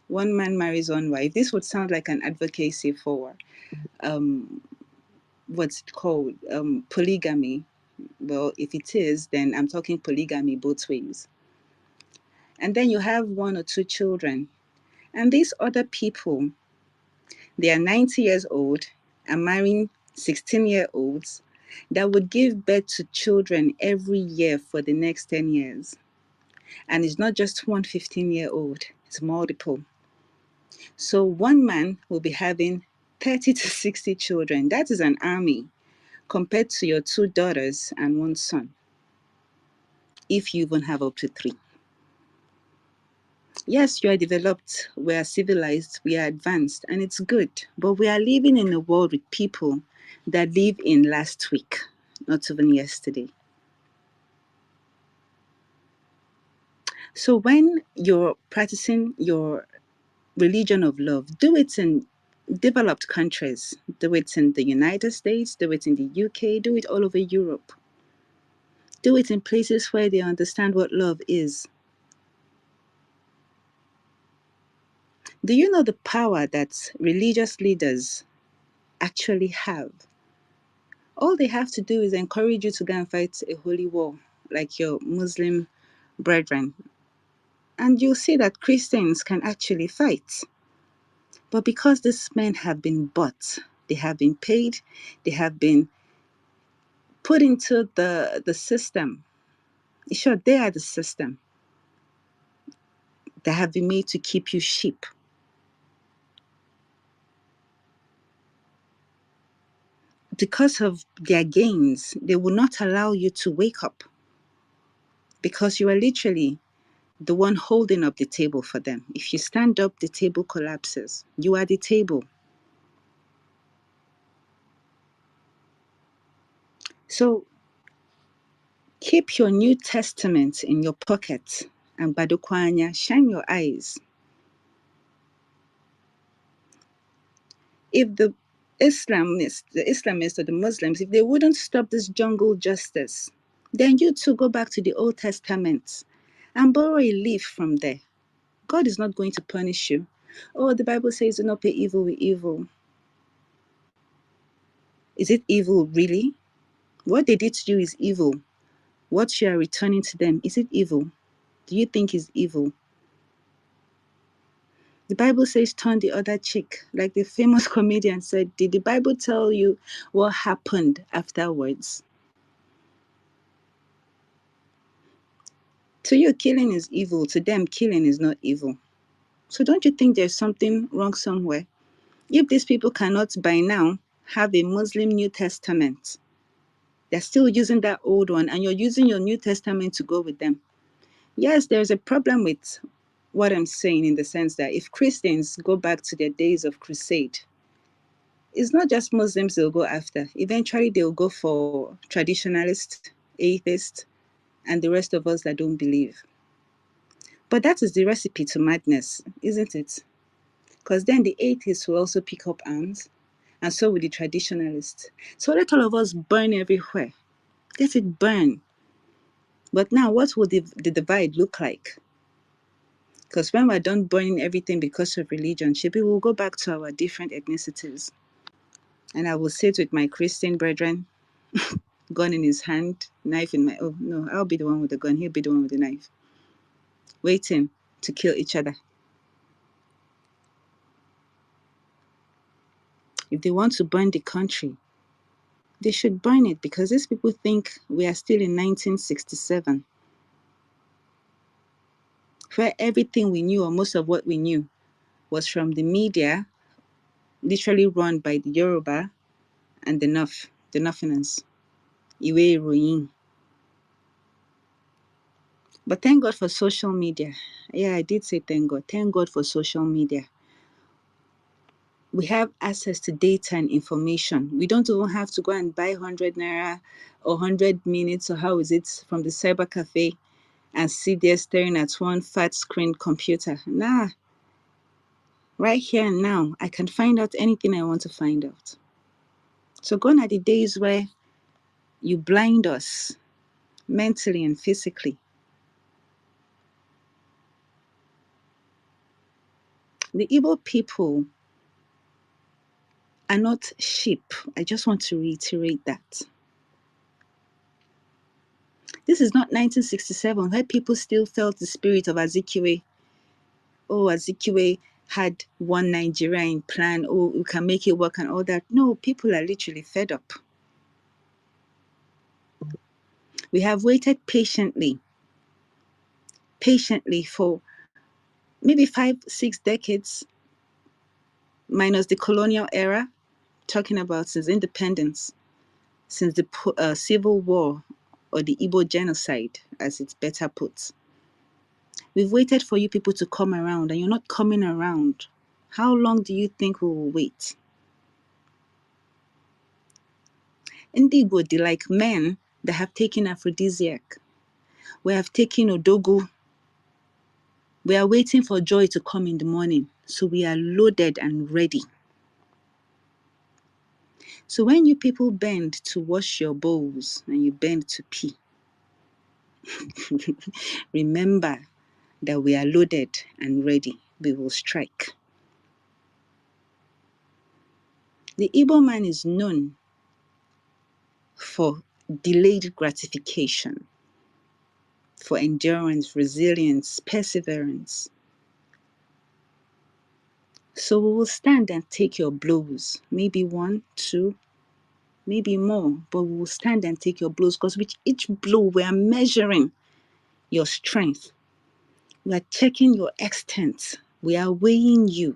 Speaker 6: One man marries one wife. This would sound like an advocacy for what's it called? Polygamy. Well, if it is, then I'm talking polygamy both ways. And then you have one or two children. And these other people, they are 90 years old and marrying 16-year-olds that would give birth to children every year for the next 10 years. And it's not just one 15-year-old, it's multiple. So one man will be having 30 to 60 children. That is an army compared to your two daughters and one son, if you even have up to three. Yes, you are developed, we are civilized, we are advanced, and it's good. But we are living in a world with people that live in last week, not even yesterday. So when you're practicing your religion of love, do it in developed countries. Do it in the United States, do it in the UK, do it all over Europe. Do it in places where they understand what love is. Do you know the power that religious leaders actually have? All they have to do is encourage you to go and fight a holy war like your Muslim brethren. And you'll see that Christians can actually fight. But because these men have been bought, they have been paid, they have been put into the system. Sure, they are the system. They have been made to keep you sheep. Because of their gains, they will not allow you to wake up because you are literally the one holding up the table for them. If you stand up, the table collapses. You are the table. So keep your New Testament in your pocket and Badukwanya, shine your eyes. If the Islamists or the Muslims, if they wouldn't stop this jungle justice, then you too go back to the Old Testament and borrow a leaf from there. God is not going to punish you. Oh, the Bible says do not pay evil with evil. Is it evil really? What they did to you is evil. What you are returning to them, is it evil? Do you think is evil? The Bible says turn the other cheek. Like the famous comedian said, did the Bible tell you what happened afterwards? To you, killing is evil. To them, killing is not evil. So don't you think there's something wrong somewhere? If these people cannot by now have a Muslim New Testament, they're still using that old one, and you're using your New Testament to go with them. Yes, there's a problem with what I'm saying in the sense that if Christians go back to their days of crusade, it's not just Muslims they'll go after. Eventually, they'll go for traditionalists, atheists, and the rest of us that don't believe. But that is the recipe to madness, isn't it? Because then the atheists will also pick up arms, and so will the traditionalists. So let all of us burn everywhere. Let it burn. But now, what will the divide look like? Because when we're done burning everything because of religion, maybe we'll go back to our different ethnicities. And I will sit with my Christian brethren, gun in his hand, knife in my... Oh, no, I'll be the one with the gun. He'll be the one with the knife. Waiting to kill each other. If they want to burn the country, they should burn it, because these people think we are still in 1967, where everything we knew, or most of what we knew, was from the media, literally run by the Yoruba and the Northerners. Iwe Iroyin. But thank God for social media. Yeah, I did say thank God. Thank God for social media. We have access to data and information. We don't even have to go and buy 100 naira or 100 minutes, or how is it, from the cyber cafe and sit there staring at one fat screen computer. Nah, right here and now, I can find out anything I want to find out. So gone are the days where you blind us mentally and physically. The Igbo people are not sheep. I just want to reiterate that. This is not 1967, where people still felt the spirit of Azikiwe. Oh, Azikiwe had one Nigerian plan. Oh, we can make it work and all that. No, people are literally fed up. We have waited patiently for maybe 5-6 decades, minus the colonial era, talking about since independence, since the Civil War, or the Igbo genocide, as it's better put. We've waited for you people to come around, and you're not coming around. How long do you think we will wait? Indigo, they like men that have taken aphrodisiac. We have taken odogu. We are waiting for joy to come in the morning. So we are loaded and ready. So when you people bend to wash your bowls and you bend to pee, remember that we are loaded and ready. We will strike. The Igbo man is known for delayed gratification, for endurance, resilience, perseverance. So we will stand and take your blows, maybe 1, 2, maybe more, but we will stand and take your blows, because with each blow we are measuring your strength. We are checking your extent. We are weighing you,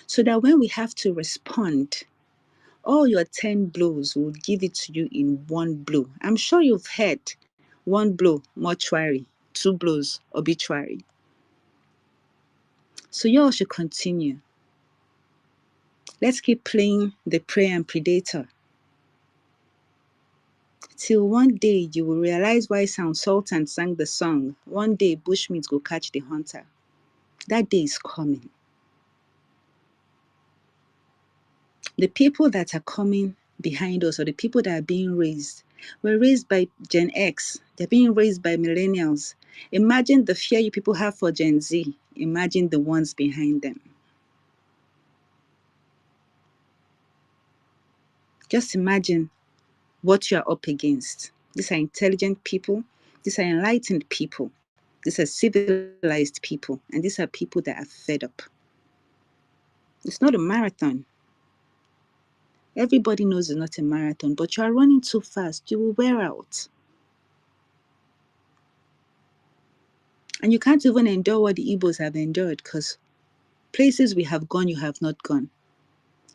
Speaker 6: so that when we have to respond, all your 10 blows will give it to you in one blow. I'm sure you've heard one blow, mortuary, two blows obituary. So y'all should continue. Let's keep playing the prey and predator. Till one day you will realize why Sound Sultan sang the song, "One day bushmeat go catch the hunter." That day is coming. The people that are coming behind us, or the people that are being raised, were raised by Gen X. They're being raised by millennials. Imagine the fear you people have for Gen Z. Imagine the ones behind them. Just imagine what you are up against. These are intelligent people. These are enlightened people. These are civilized people. And these are people that are fed up. It's not a marathon. Everybody knows it's not a marathon, but you are running too fast. You will wear out. And you can't even endure what the Igbos have endured, because places we have gone, you have not gone.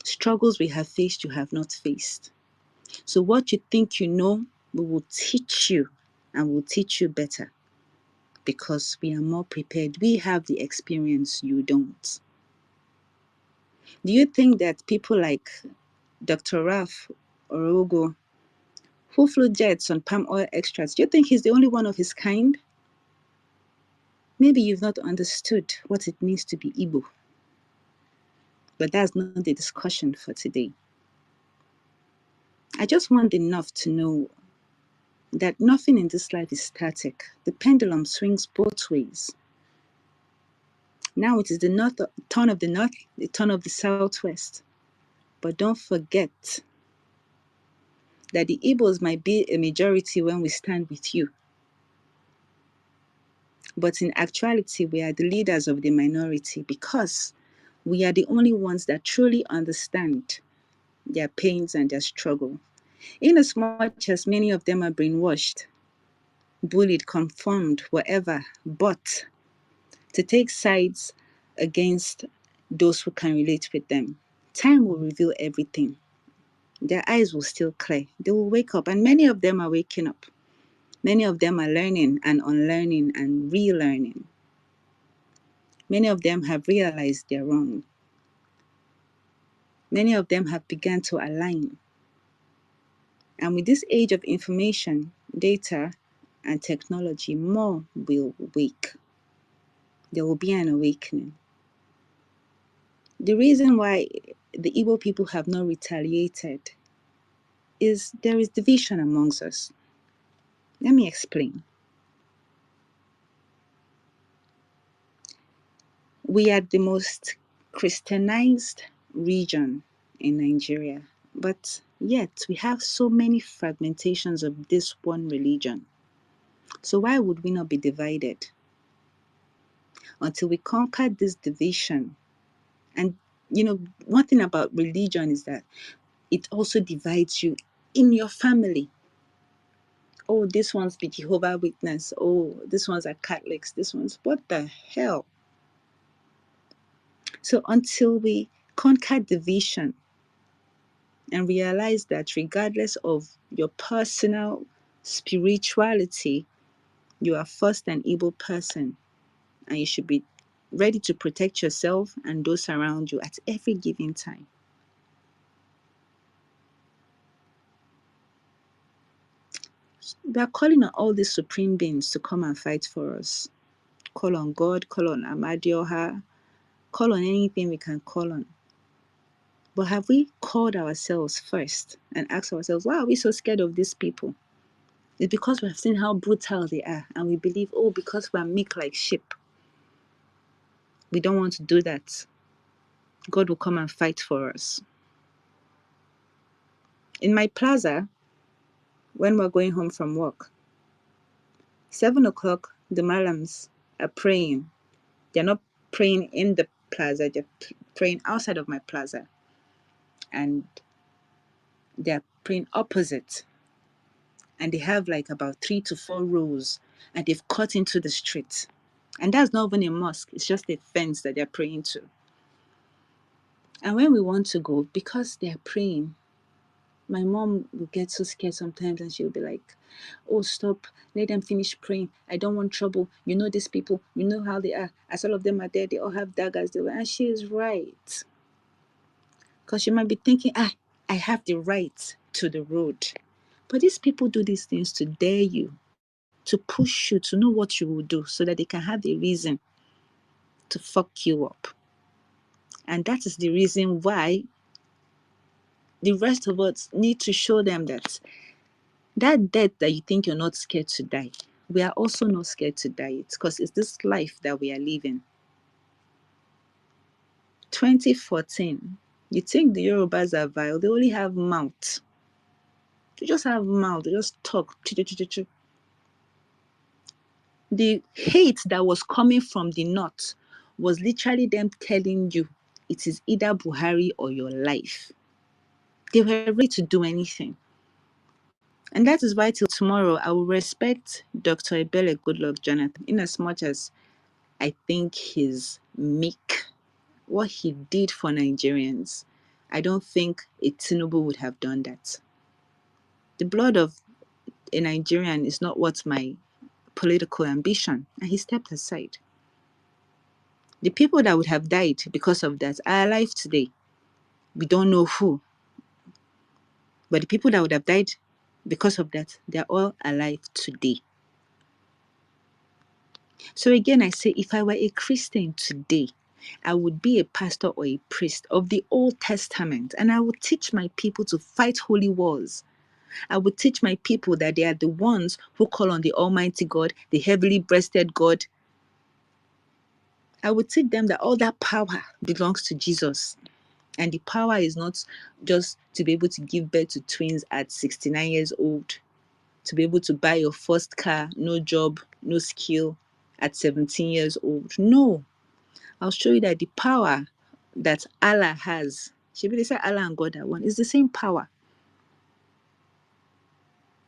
Speaker 6: Struggles we have faced, you have not faced. So what you think you know, we will teach you, and we'll teach you better, because we are more prepared. We have the experience, you don't. Do you think that people like Dr. Raf Orogo, who flew jets on palm oil extracts, do you think he's the only one of his kind? Maybe you've not understood what it means to be Igbo. But that's not the discussion for today. I just want enough to know that nothing in this life is static. The pendulum swings both ways. Now it is the turn of the north, the turn of the southwest. But don't forget that the Igbos might be a majority when we stand with you. But in actuality, we are the leaders of the minority, because we are the only ones that truly understand their pains and their struggle. Inasmuch as many of them are brainwashed, bullied, conformed, whatever, but to take sides against those who can relate with them. Time will reveal everything. Their eyes will still clear. They will wake up, and many of them are waking up. Many of them are learning and unlearning and relearning. Many of them have realized they're wrong. Many of them have begun to align. And with this age of information, data, and technology, more will wake. There will be an awakening. The reason why the Igbo people have not retaliated is there is division amongst us. Let me explain. We are the most Christianized region in Nigeria, but yet we have so many fragmentations of this one religion. So why would we not be divided? Until we conquer this division. And one thing about religion is that it also divides you in your family. Oh, this one's be Jehovah Witness. Oh, this one's are Catholics. This one's, what the hell? So until we conquer division and realize that regardless of your personal spirituality, you are first an able person, and you should be ready to protect yourself and those around you at every given time. We are calling on all these supreme beings to come and fight for us. Call on God, call on Amadioha, call on anything we can call on. But have we called ourselves first and asked ourselves, why are we so scared of these people? It's because we have seen how brutal they are, and we believe, oh, because we are meek like sheep, we don't want to do that. God will come and fight for us. In my plaza, when we're going home from work, 7 o'clock, the Malams are praying. They're not praying in the plaza, they're praying outside of my plaza. And they're praying opposite. And they have like about 3 to 4 rows, and they've cut into the street. And that's not even a mosque, it's just a fence that they're praying to. And when we want to go, because they're praying, My mom will get so scared sometimes and she'll be like, oh, stop, let them finish praying. I don't want trouble. You know these people, you know how they are. As all of them are there, they all have daggers. And she is right. Because you might be thinking, I have the right to the road. But these people do these things to dare you, to push you to know what you will do so that they can have a reason to fuck you up. And that is the reason why the rest of us need to show them that death that you think you're not scared to die, we are also not scared to die it, because it's this life that we are living. 2014, you think the Yorubas are vile? They only have mouth. They just have mouth. They just talk. The hate that was coming from the north was literally them telling you it is either Buhari or your life. They were ready to do anything. And that is why till tomorrow I will respect Dr. Ebele Goodluck Jonathan, in as much as I think he's meek. What he did for Nigerians, I don't think a Tinubu would have done that. The blood of a Nigerian is not what's my political ambition, and he stepped aside. The people that would have died because of that are alive today. We don't know who, but the people that would have died because of that, they're all alive today. So again, I say, if I were a Christian today, I would be a pastor or a priest of the Old Testament, and I would teach my people to fight holy wars. I would teach my people that they are the ones who call on the Almighty God, the heavily breasted God. I would teach them that all that power belongs to Jesus. And the power is not just to be able to give birth to twins at 69 years old, to be able to buy your first car, no job, no skill at 17 years old. No, I'll show you that the power that Allah has, they say Allah and God are one, is the same power.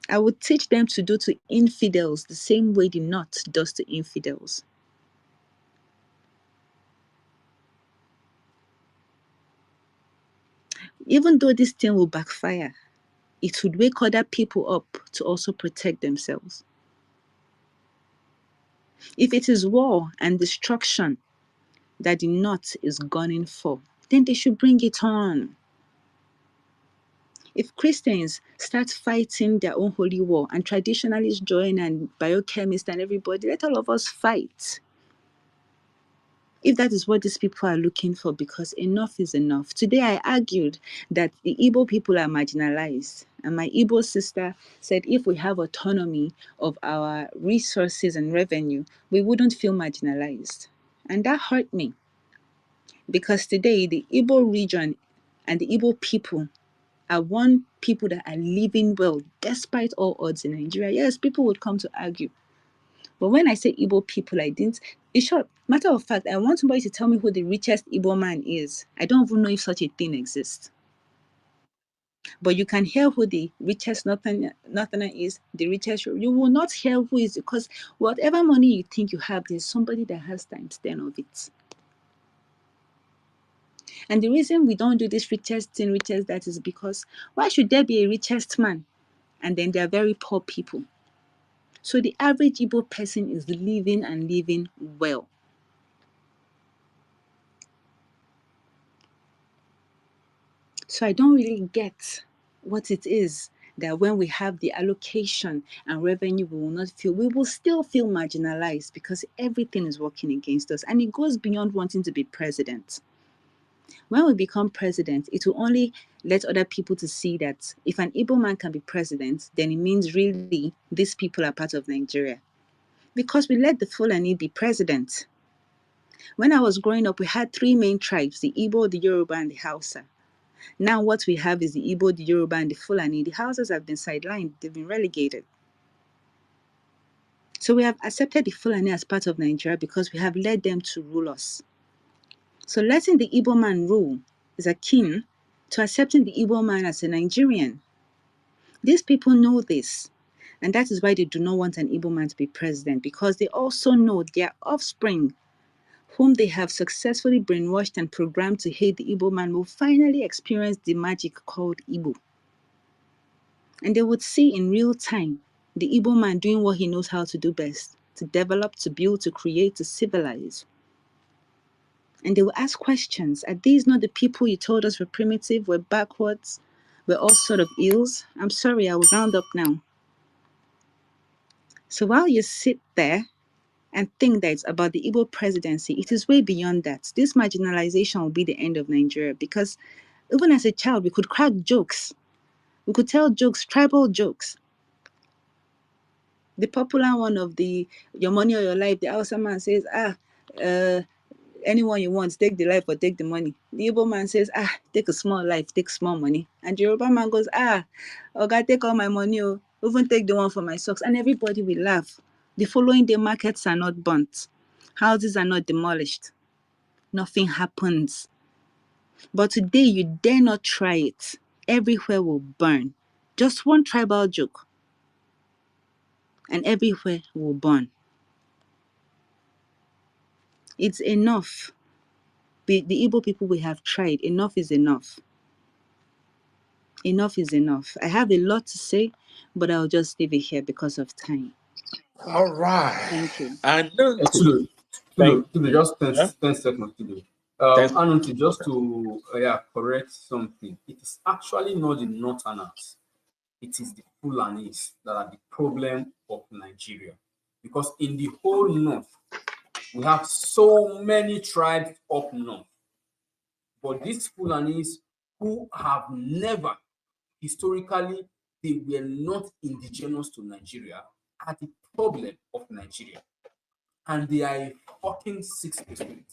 Speaker 6: I would teach them to do to infidels the same way the North does to infidels. Even though this thing will backfire, it would wake other people up to also protect themselves. If it is war and destruction that the North is gunning for, then they should bring it on. If Christians start fighting their own holy war and traditionalists join and biochemists and everybody, let all of us fight. If that is what these people are looking for, because enough is enough. Today I argued that the Igbo people are marginalized. And my Igbo sister said if we have autonomy of our resources and revenue, we wouldn't feel marginalized. And that hurt me. Because today the Igbo region and the Igbo people are one people that are living well despite all odds in Nigeria. Yes, people would come to argue. But when I say Igbo people, I didn't. In short, matter of fact, I want somebody to tell me who the richest Igbo man is. I don't even know if such a thing exists. But you can hear who the richest Northerner is, the richest. You will not hear who is, because whatever money you think you have, there's somebody that has times 10 of it. And the reason we don't do this richest thing, richest that, is because why should there be a richest man and then there are very poor people? So the average Igbo person is living and living well. So I don't really get what it is that when we have the allocation and revenue, we will still feel marginalized because everything is working against us. And it goes beyond wanting to be president. When we become president, it will only let other people to see that if an Igbo man can be president, then it means really these people are part of Nigeria. Because we let the Fulani be president. When I was growing up, we had three main tribes, the Igbo, the Yoruba, and the Hausa. Now what we have is the Igbo, the Yoruba, and the Fulani. The Hausas have been sidelined. They've been relegated. So we have accepted the Fulani as part of Nigeria because we have led them to rule us. So letting the Igbo man rule is akin to accepting the Igbo man as a Nigerian. These people know this. And that is why they do not want an Igbo man to be president, because they also know their offspring, whom they have successfully brainwashed and programmed to hate the Igbo man, will finally experience the magic called Igbo. And they would see in real time the Igbo man doing what he knows how to do best, to develop, to build, to create, to civilize. And they will ask questions. Are these not the people you told us were primitive, were backwards, were all sort of ills? I'm sorry, I will round up now. So while you sit there and think that it's about the Igbo presidency, it is way beyond that. This marginalization will be the end of Nigeria, because even as a child, we could crack jokes. We could tell jokes, tribal jokes. The popular one of the your money or your life, the Hausa man says, anyone you want, take the life or take the money. The Igbo man says, take a small life, take small money. And the Yoruba man goes, Oga, take all my money, even take the one for my socks. And everybody will laugh. The following day, markets are not burnt. Houses are not demolished. Nothing happens. But today, you dare not try it. Everywhere will burn. Just one tribal joke, and everywhere will burn. It's enough. The Igbo people, we have tried. Enough is enough. Enough is enough. I have a lot to say, but I'll just leave it here because of time.
Speaker 3: All right.
Speaker 6: Thank you.
Speaker 3: And no,
Speaker 9: Tudu,
Speaker 3: thank
Speaker 9: just 10,
Speaker 3: yeah,
Speaker 9: 10 seconds, Tudu.
Speaker 3: 10
Speaker 9: Anunti, just
Speaker 3: okay.
Speaker 9: to correct something. It is actually not the Northerners. It is the Fulanis that are the problem of Nigeria. Because in the whole North, we have so many tribes up north. But these Fulanis who have never, historically, they were not indigenous to Nigeria, are the problem of Nigeria. And they are a fucking 6%.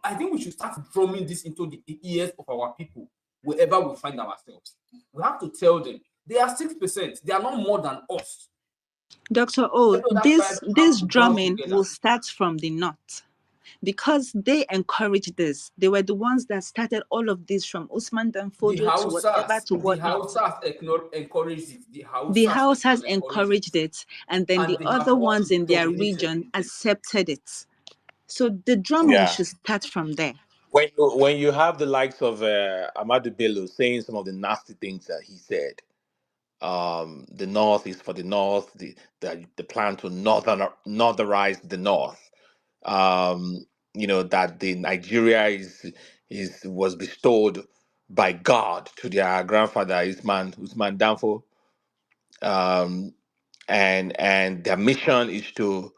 Speaker 9: I think we should start drumming this into the ears of our people, wherever we find ourselves. We have to tell them they are 6%. They are not more than us.
Speaker 6: Dr. O,
Speaker 9: Every other tribe have
Speaker 6: this
Speaker 9: to bound
Speaker 6: drumming
Speaker 9: together.
Speaker 6: will start from the north, because they encouraged this. They were the ones that started all of this, from Usman
Speaker 9: The
Speaker 6: Danfodio to whatever to whatnot.
Speaker 9: Hausas encouraged it.
Speaker 6: The House has encouraged it, and then
Speaker 9: And
Speaker 6: the
Speaker 9: they have
Speaker 6: other
Speaker 9: not
Speaker 6: ones in their
Speaker 9: dominated
Speaker 6: region
Speaker 9: it.
Speaker 6: accepted it. So the drumming
Speaker 3: Yeah.
Speaker 6: should start from there.
Speaker 3: When you have the likes of Amadu Bello saying some of the nasty things that he said, the North is for the North, the plan to northerize the North, um, that the Nigeria is was bestowed by God to their grandfather Usman Danfo, um, and their mission is to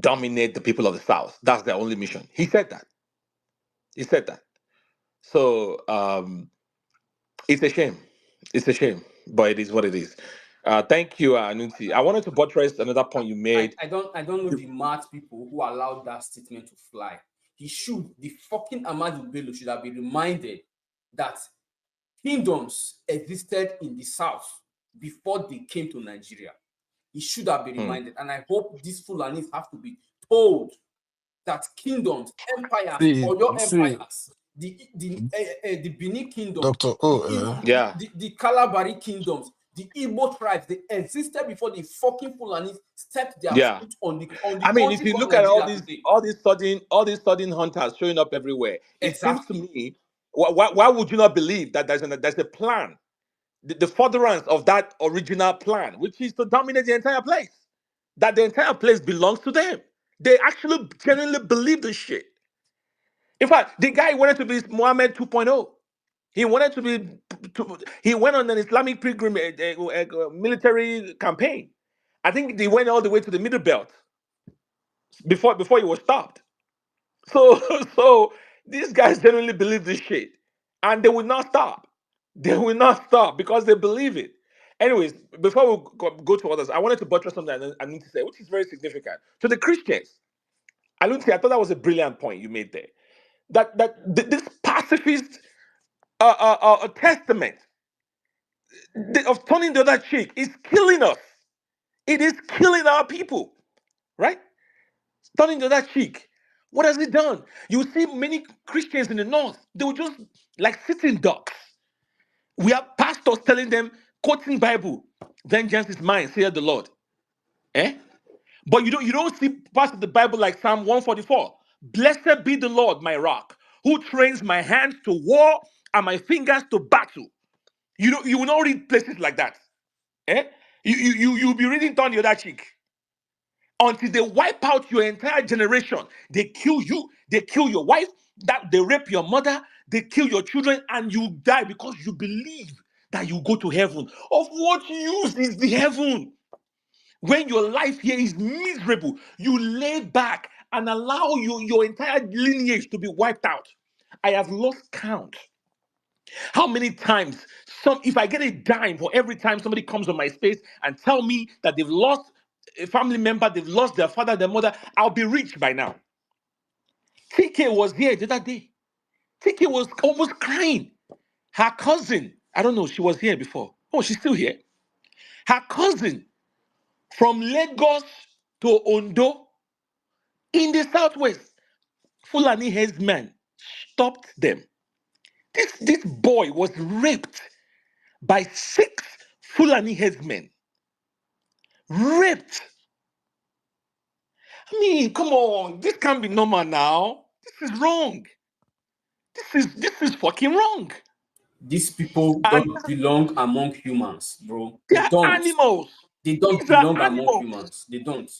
Speaker 3: dominate the people of the South. That's their only mission. He said that. He said that. So it's a shame. It's a shame, but it is what it is. Thank you, Anunti. I wanted to buttress another point you made.
Speaker 9: I don't know the mad people who allowed that statement to fly. The fucking Ahmadu Bello should have been reminded that kingdoms existed in the south before they came to Nigeria. He should have been reminded, and I hope these Fulanis have to be told that kingdoms, empires,
Speaker 2: See,
Speaker 9: or your
Speaker 2: see,
Speaker 9: empires, the Benin kingdom,
Speaker 2: Doctor O.
Speaker 3: Yeah,
Speaker 9: the Kalabari kingdoms, the Igbo tribes, they existed before the fucking Fulanis stepped their
Speaker 3: yeah.
Speaker 9: foot on the
Speaker 3: I mean, if
Speaker 9: country
Speaker 3: you
Speaker 9: called
Speaker 3: look at all
Speaker 9: Nigeria
Speaker 3: these
Speaker 9: today.
Speaker 3: all these sudden hunters showing up everywhere, it seems to
Speaker 9: Exactly.
Speaker 3: me, why would you not believe that there's a plan, the furtherance of that original plan, which is to dominate the entire place, that the entire place belongs to them. They actually genuinely believe this shit. In fact, the guy wanted to be Muhammad 2.0. He wanted to be. He went on an Islamic pilgrimage, military campaign. I think they went all the way to the Middle Belt before he was stopped. So so these guys genuinely believe this shit, and they will not stop. They will not stop because they believe it. Anyways, before we go to others, I wanted to buttress something I need to say, which is very significant to the Christians. I thought that was a brilliant point you made there. This pacifist testament of turning the other cheek is killing us. It is killing our people, right? Turning the other cheek. What has it done? You see many Christians in the north, they will just like sitting ducks. We have pastors telling them, quoting Bible, vengeance is mine, saith the Lord. Eh? But you don't see parts of the Bible like Psalm 144. Blessed be the Lord, my rock, who trains my hands to war and my fingers to battle. You will not read places like that. Eh? You'll be reading turn the other cheek until they wipe out your entire generation. They kill you, they kill your wife, that they rape your mother, they kill your children, and you die because you believe that you go to heaven. Of what use is the heaven when your life here is miserable? You lay back and allow your entire lineage to be wiped out. I have lost count. How many times if I get a dime for every time somebody comes on my space and tell me that they've lost a family member, they've lost their father, their mother, I'll be rich by now. TK was here the other day. TK was almost crying. Her cousin, I don't know, she was here before. Oh, she's still here. Her cousin from Lagos to Ondo in the southwest, Fulani headsmen stopped them. This boy was raped by 6 Fulani headsmen. Raped. I mean, come on, this can't be normal now. This is wrong. This is fucking wrong.
Speaker 9: These people
Speaker 3: And
Speaker 9: don't belong among humans, bro.
Speaker 3: they
Speaker 9: They
Speaker 3: are
Speaker 9: don't.
Speaker 3: animals.
Speaker 9: They don't
Speaker 3: These are
Speaker 9: belong among
Speaker 3: animals.
Speaker 9: humans. They don't.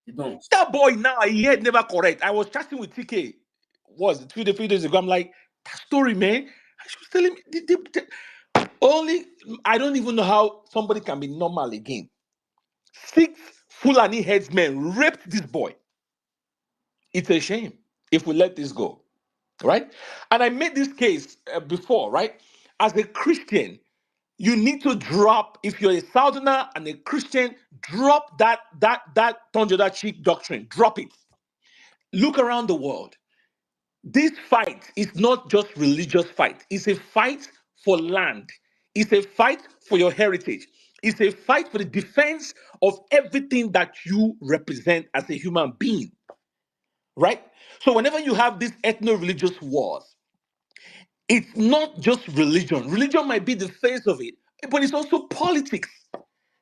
Speaker 9: They don't.
Speaker 3: That boy now, he had never correct. I was chatting with TK, was it 3 days ago? I'm like, that story, man. And she was telling me, only, I don't even know how somebody can be normal again. 6 Fulani headsmen raped this boy. It's a shame if we let this go, right? And I made this case before, right? As a Christian, you need to drop, if you're a Southerner and a Christian, drop that turn the other cheek doctrine. Drop it. Look around the world. This fight is not just religious fight. It's a fight for land. It's a fight for your heritage. It's a fight for the defense of everything that you represent as a human being, right? So whenever you have these ethno-religious wars, it's not just religion. Religion might be the face of it, but it's also politics.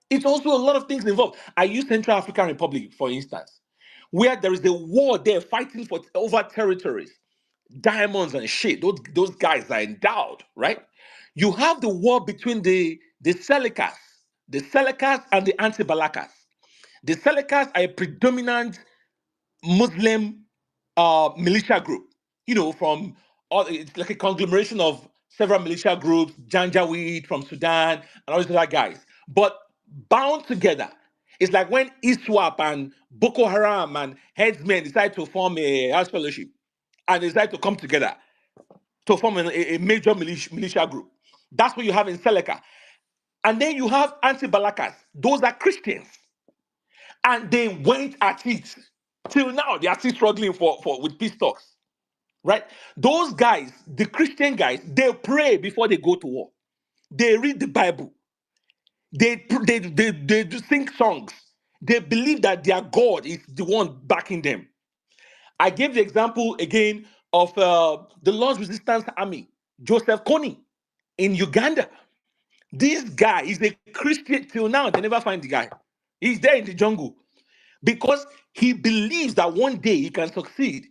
Speaker 3: It's also a lot of things involved. I use Central African Republic, for instance, where there is a war there fighting for over territories, diamonds and shit. Those guys are endowed, right? You have the war between the Selekas and the Anti-Balakas. The Selekas are a predominant Muslim militia group, from all, it's like a conglomeration of several militia groups, Janjaweed from Sudan, and all these other guys, but bound together. It's like when ISWAP and Boko Haram and headsmen decide to form a house fellowship and they decide to come together to form a major militia group. That's what you have in Seleka. And then you have anti-Balakas. Those are Christians. And they went at it. Till now, they are still struggling with peace talks. Right? Those guys, the Christian guys, they pray before they go to war. They read the Bible. They do sing songs. They believe that their God is the one backing them. I gave the example again of the Lord's Resistance Army, Joseph Kony in Uganda. This guy is a Christian till now. They never find the guy. He's there in the jungle because he believes that one day he can succeed.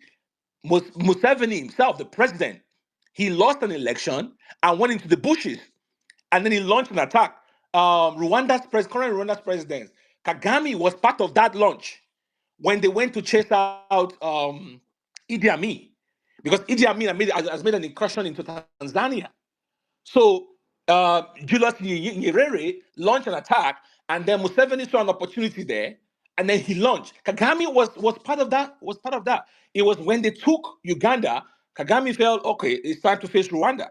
Speaker 3: Museveni himself, the president, he lost an election and went into the bushes, and then he launched an attack. Current Rwanda's president, Kagame, was part of that launch when they went to chase out Idi Amin, because Idi Amin has made an incursion into Tanzania. So Julius Nyerere launched an attack, and then Museveni saw an opportunity there, and then he launched. Kagame was part of that. Was part of that. It was when they took Uganda. Kagame felt okay. It's time to face Rwanda.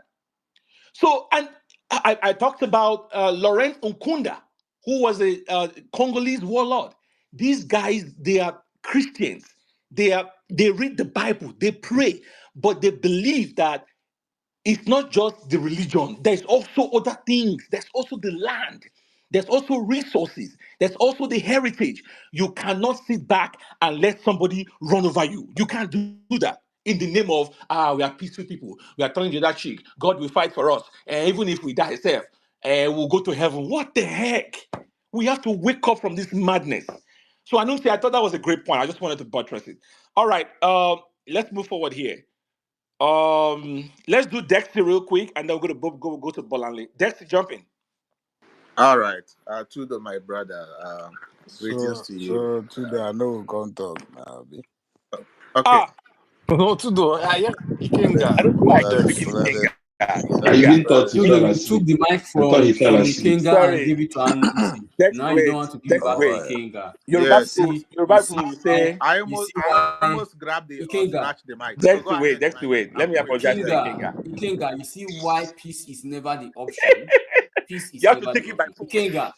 Speaker 3: So, and I talked about Laurent Nkunda, who was a Congolese warlord. These guys, they are Christians. They read the Bible. They pray, but they believe that it's not just the religion. There's also other things. There's also the land. There's also resources. There's also the heritage. You cannot sit back and let somebody run over you. You can't do that in the name of, we are peaceful people. We are turning the other cheek. God will fight for us. And even if we die safe, we'll go to heaven. What the heck? We have to wake up from this madness. So I thought that was a great point. I just wanted to buttress it. All right, let's move forward here. Let's do Dexter real quick, and then we're gonna go to Bolanle. Dexter, jump in.
Speaker 10: All right. Tudo, my brother. Greetings
Speaker 7: So,
Speaker 10: to you.
Speaker 7: so today I know we can't talk now. Abi.
Speaker 10: Okay.
Speaker 3: Ah,
Speaker 2: No, Tudo, yeah,
Speaker 3: I
Speaker 2: Ikenga,
Speaker 3: don't feel
Speaker 2: go
Speaker 3: like
Speaker 2: there.
Speaker 3: speaking Ikenga.
Speaker 1: I
Speaker 3: Ikenga.
Speaker 1: even thought he
Speaker 9: Tudo,
Speaker 1: fell
Speaker 9: you took
Speaker 1: asleep.
Speaker 9: the mic
Speaker 1: I thought he fell
Speaker 9: from
Speaker 1: asleep.
Speaker 9: Ikenga and gave
Speaker 3: Sorry,
Speaker 9: it to Anansi.
Speaker 3: Dex.
Speaker 9: Now you don't
Speaker 3: Wait,
Speaker 9: want to give it
Speaker 3: Dex.
Speaker 9: back to
Speaker 3: Wait.
Speaker 10: Oh,
Speaker 9: Ikenga.
Speaker 3: Yoruba
Speaker 10: yes.
Speaker 3: people,
Speaker 9: You
Speaker 3: Yoruba
Speaker 9: see
Speaker 3: people will
Speaker 9: why?
Speaker 3: say
Speaker 9: You see
Speaker 10: I
Speaker 9: why?
Speaker 10: almost grabbed the or
Speaker 9: Ikenga,
Speaker 10: snatched the mic. So
Speaker 3: Dex.
Speaker 10: go
Speaker 3: Wait,
Speaker 10: ahead,
Speaker 3: Dex.
Speaker 10: man.
Speaker 3: Wait. Let
Speaker 10: I'm
Speaker 3: me
Speaker 10: waiting.
Speaker 3: apologize to
Speaker 9: Ikenga,
Speaker 3: Ikenga.
Speaker 9: Ikenga. You see why peace is never the option. Peace
Speaker 3: You
Speaker 9: is
Speaker 3: have to
Speaker 9: never
Speaker 3: take
Speaker 9: the
Speaker 3: it by
Speaker 9: option.
Speaker 3: force.
Speaker 9: Ikenga,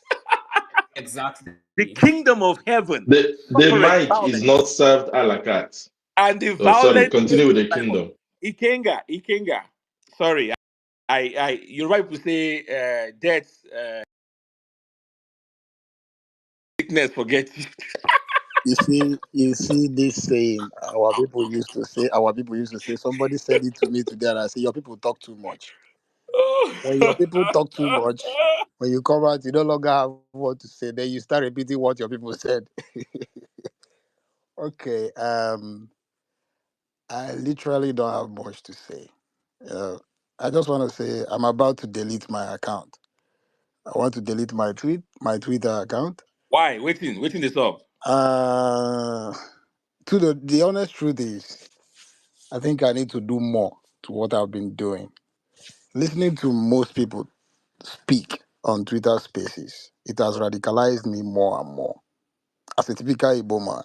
Speaker 9: exactly.
Speaker 3: The kingdom of heaven
Speaker 1: The
Speaker 3: suffereth
Speaker 1: mic is
Speaker 3: violence,
Speaker 1: not served a la carte.
Speaker 3: and the
Speaker 1: Oh, sorry.
Speaker 3: violent take
Speaker 1: Continue with
Speaker 3: it
Speaker 1: the
Speaker 3: by force.
Speaker 1: kingdom.
Speaker 3: Ikenga. Sorry, Yoruba people say, death, sickness, forget you.
Speaker 7: You see this saying our people used to say. Our people used to say. Somebody said it to me today, and I say your people talk too much. When your people talk too much, when you come out, you no longer have what to say. Then you start repeating what your people said. Okay. I literally don't have much to say. Uh, I just want to say I'm about to delete my account. I want to delete my Twitter account.
Speaker 3: Why? Waiting this up.
Speaker 7: Uh, to the honest truth is, I think I need to do more to what I've been doing. Listening to most people speak on Twitter Spaces, it has radicalized me more and more. As a typical Igbo man,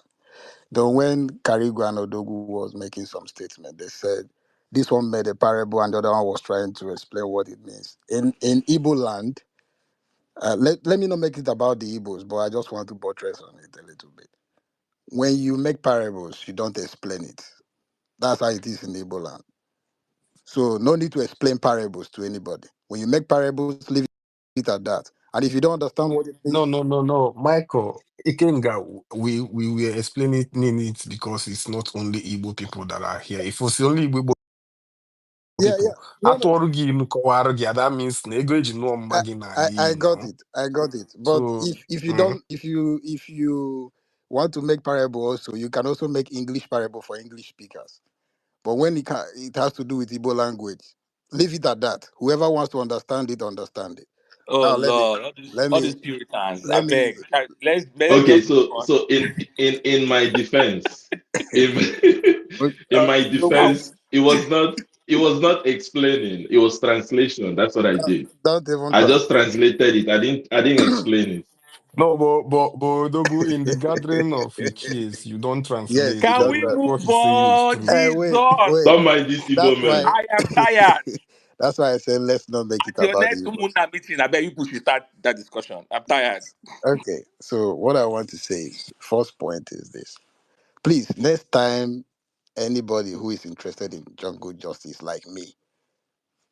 Speaker 7: then when Karigu and Odogu was making some statement, they said this one made a parable and the other one was trying to explain what it means. In Igbo land, let me not make it about the Igbos, but I just want to buttress on it a little bit. When you make parables, you don't explain it. That's how it is in Igbo land. So no need to explain parables to anybody. When you make parables, leave it at that. And if you don't understand what it means,
Speaker 2: No, Michael, Ikenga, we were explaining it because it's not only Igbo people that are here. If it's only Igbo
Speaker 7: yeah.
Speaker 2: people,
Speaker 7: No.
Speaker 2: atụọrụ gị ilu kọwara gị, that means na ego eji nụọ mma gị n'ala
Speaker 7: I
Speaker 2: Igbo
Speaker 7: got
Speaker 2: now.
Speaker 7: it. I got it. But
Speaker 2: So,
Speaker 7: if you don't if you want to make parable also, you can also make English parable for English speakers. But when it has to do with Igbo language, leave it at that. Whoever wants to understand it.
Speaker 3: Oh
Speaker 7: Now
Speaker 3: Lord,
Speaker 7: let
Speaker 3: all
Speaker 7: me
Speaker 3: these Puritans. I
Speaker 7: let me
Speaker 3: beg. Let's
Speaker 1: Okay,
Speaker 3: just move
Speaker 1: so
Speaker 3: on.
Speaker 1: in my defense, in in my
Speaker 3: Wow.
Speaker 1: defense, it was not explaining. It was translation. That's what I did.
Speaker 7: don't even
Speaker 1: I
Speaker 7: try.
Speaker 1: just translated it. I didn't explain it.
Speaker 2: no, but Dogu, in the gathering of a cheese, you don't
Speaker 7: Yes,
Speaker 2: translate.
Speaker 7: you
Speaker 3: Can
Speaker 7: don't
Speaker 3: we
Speaker 7: try.
Speaker 2: So what
Speaker 3: move
Speaker 2: he's saying is
Speaker 3: on?
Speaker 2: true.
Speaker 3: Jesus.
Speaker 7: Wait.
Speaker 1: Don't mind this Igbo
Speaker 7: That's why
Speaker 1: man.
Speaker 3: I am tired.
Speaker 7: that's why I said let's not make it
Speaker 3: At your
Speaker 7: about
Speaker 3: next
Speaker 7: the Igbos.
Speaker 3: Muna meeting, I bet you push to start that discussion. I'm tired.
Speaker 7: Okay, so what I want to say is first point is this. Please, next time anybody who is interested in jungle justice like me,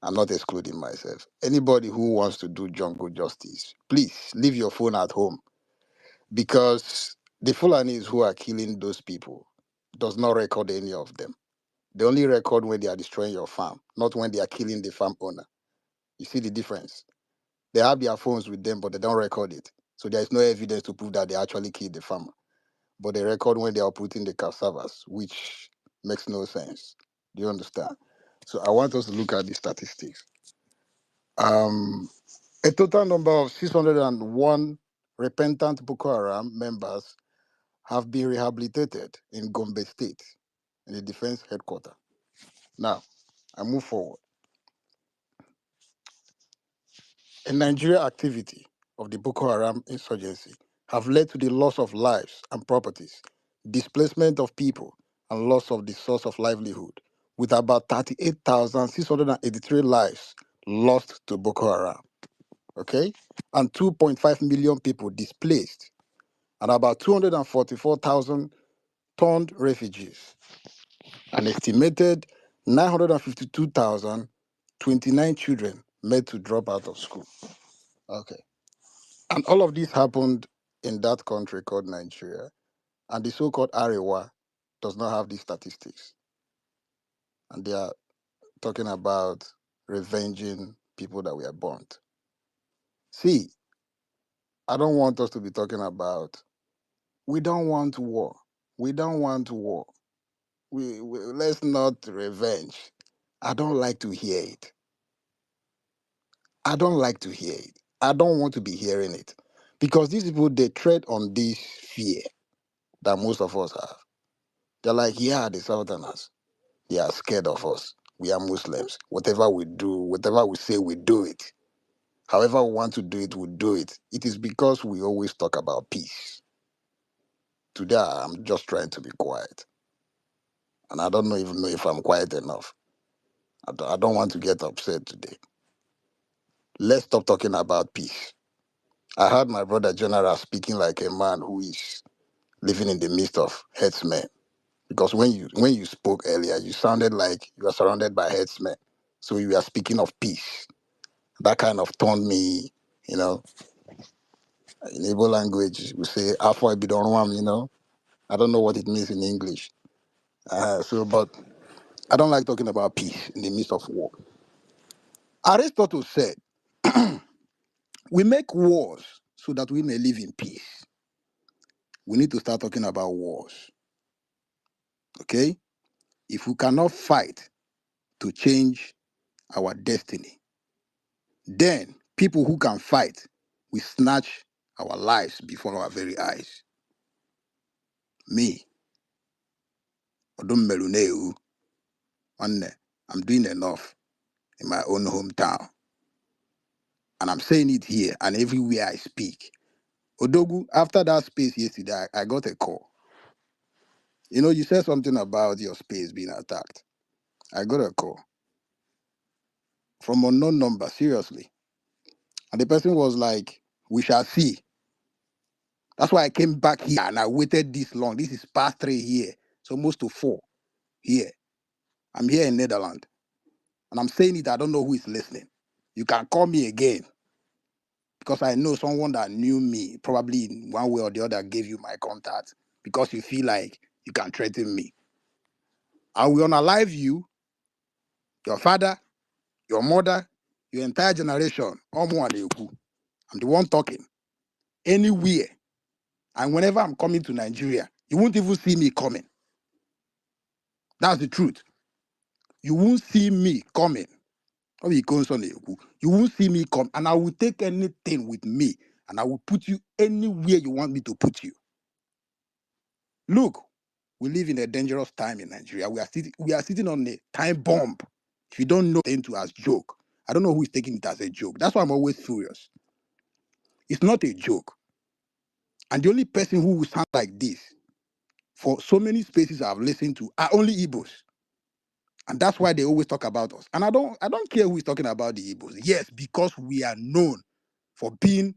Speaker 7: I'm not excluding myself. Anybody who wants to do jungle justice, please leave your phone at home because the Fulanis who are killing those people does not record any of them. They only record when they are destroying your farm, not when they are killing the farm owner. You see the difference? They have their phones with them, but they don't record it. So there is no evidence to prove that they actually killed the farmer. But they record when they are putting the cassavas, which makes no sense. Do you understand? So I want us to look at the statistics. Um, a total number of 601 repentant Boko Haram members have been rehabilitated in Gombe State in the defense headquarters. Now, I move forward. In Nigeria, activity of the Boko Haram insurgency have led to the loss of lives and properties, displacement of people, and loss of the source of livelihood, with about 38,683 lives lost to Boko Haram, okay? And 2.5 million people displaced, and about 244,000 turned refugees, an estimated 952,029 children made to drop out of school. Okay. And all of this happened in that country called Nigeria. And the so-called Arewa does not have these statistics. And they are talking about revenging people that were burnt. See, I don't want us to be talking about, we don't want war. We don't want war. We let's not revenge. I don't like to hear it. I don't like to hear it. I don't want to be hearing it. Because these people, they tread on this fear that most of us have. They're like, yeah, the Southerners, they are scared of us. We are Muslims. Whatever we do, whatever we say, we do it. However we want to do it, we do it. It is because we always talk about peace. Today, I'm just trying to be quiet. And I don't even know if I'm quiet enough. I don't want to get upset today. Let's stop talking about peace. I heard my brother General speaking like a man who is living in the midst of herdsmen. Because when you spoke earlier, you sounded like you were surrounded by herdsmen. So you were speaking of peace. That kind of turned me, you know, in Igbo language, we say, Afo Ibidonwam, you know. I don't know what it means in English. But I don't like talking about peace in the midst of war. Aristotle said, we make wars so that we may live in peace. We need to start talking about wars, okay? If we cannot fight to change our destiny, then people who can fight will snatch our lives before our very eyes. Me, Odum Meluneu, I'm doing enough in my own hometown. And I'm saying it here and everywhere I speak. Odogu, after that space yesterday, I got a call. You know, you said something about your space being attacked. I got a call from unknown number, seriously. And the person was like, we shall see. That's why I came back here and I waited this long. This is past 3 here. It's almost to 4 here. I'm here in Netherlands. And I'm saying it, I don't know who is listening. You can call me again because I know someone that knew me, probably in one way or the other, gave you my contact because you feel like you can threaten me. I will unalive you, your father, your mother, your entire generation. I'm the one talking. Anywhere. And whenever I'm coming to Nigeria, you won't even see me coming. That's the truth. You won't see me coming. You won't see me come. And I will take anything with me. And I will put you anywhere you want me to put you. Look, we live in a dangerous time in Nigeria. We are sitting on a time bomb. If you don't know, into as joke. I don't know who is taking it as a joke. That's why I'm always furious. It's not a joke. And the only person who will sound like this for so many spaces I've listened to are only Igbos. And that's why they always talk about us. And I don't care who is talking about the Igbos. Yes, because we are known for being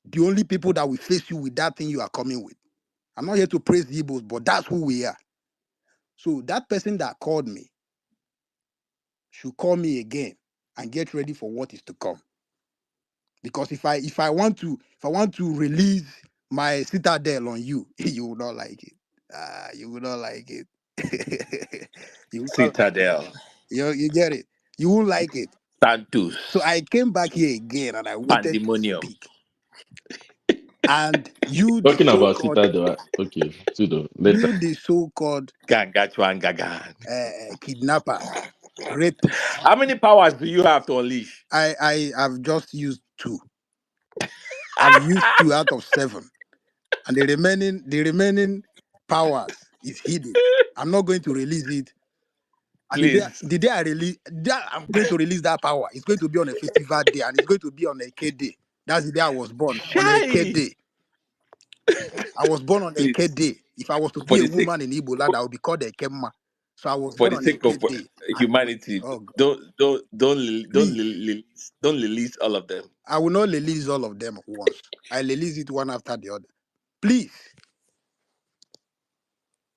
Speaker 7: the only people that will face you with that thing you are coming with. I'm not here to praise the Igbos, but that's who we are. So that person that called me should call me again and get ready for what is to come. Because if I want to release my citadel on you, you will not like it. You will not like it. you will not,
Speaker 3: Citadel,
Speaker 7: you get it. You won't like it.
Speaker 3: Santos,
Speaker 7: So I came back here again and I waited to
Speaker 3: Pandemonium,
Speaker 7: speak. And you, the
Speaker 1: Talking about
Speaker 7: so-called,
Speaker 1: Citadel, okay, Sudo, later.
Speaker 7: you, the so-called
Speaker 3: Gangachwan Gagan.
Speaker 7: kidnapper, rapist.
Speaker 3: How many powers do you have to unleash?
Speaker 7: I have just used 2. I've used 2 out of 7, and the remaining powers is hidden. I'm not going to release it. And
Speaker 3: Please,
Speaker 7: the day I release that, I'm going to release that power. It's going to be on a festival day, and it's going to be on a K day. That's the day I was born on a K
Speaker 3: Chai.
Speaker 7: day. I was born on a K
Speaker 3: Please,
Speaker 7: day. If I was to
Speaker 3: for
Speaker 7: be a
Speaker 3: the sake
Speaker 7: woman in Igbo land, I would be called a Kemma. So I was
Speaker 3: for
Speaker 7: born
Speaker 3: the
Speaker 7: on a
Speaker 3: sake
Speaker 7: K
Speaker 3: of
Speaker 7: day. And
Speaker 3: humanity,
Speaker 7: oh God,
Speaker 3: don't
Speaker 7: please,
Speaker 3: release all of them.
Speaker 7: I will not release all of them at once. I release it one after the other. Please,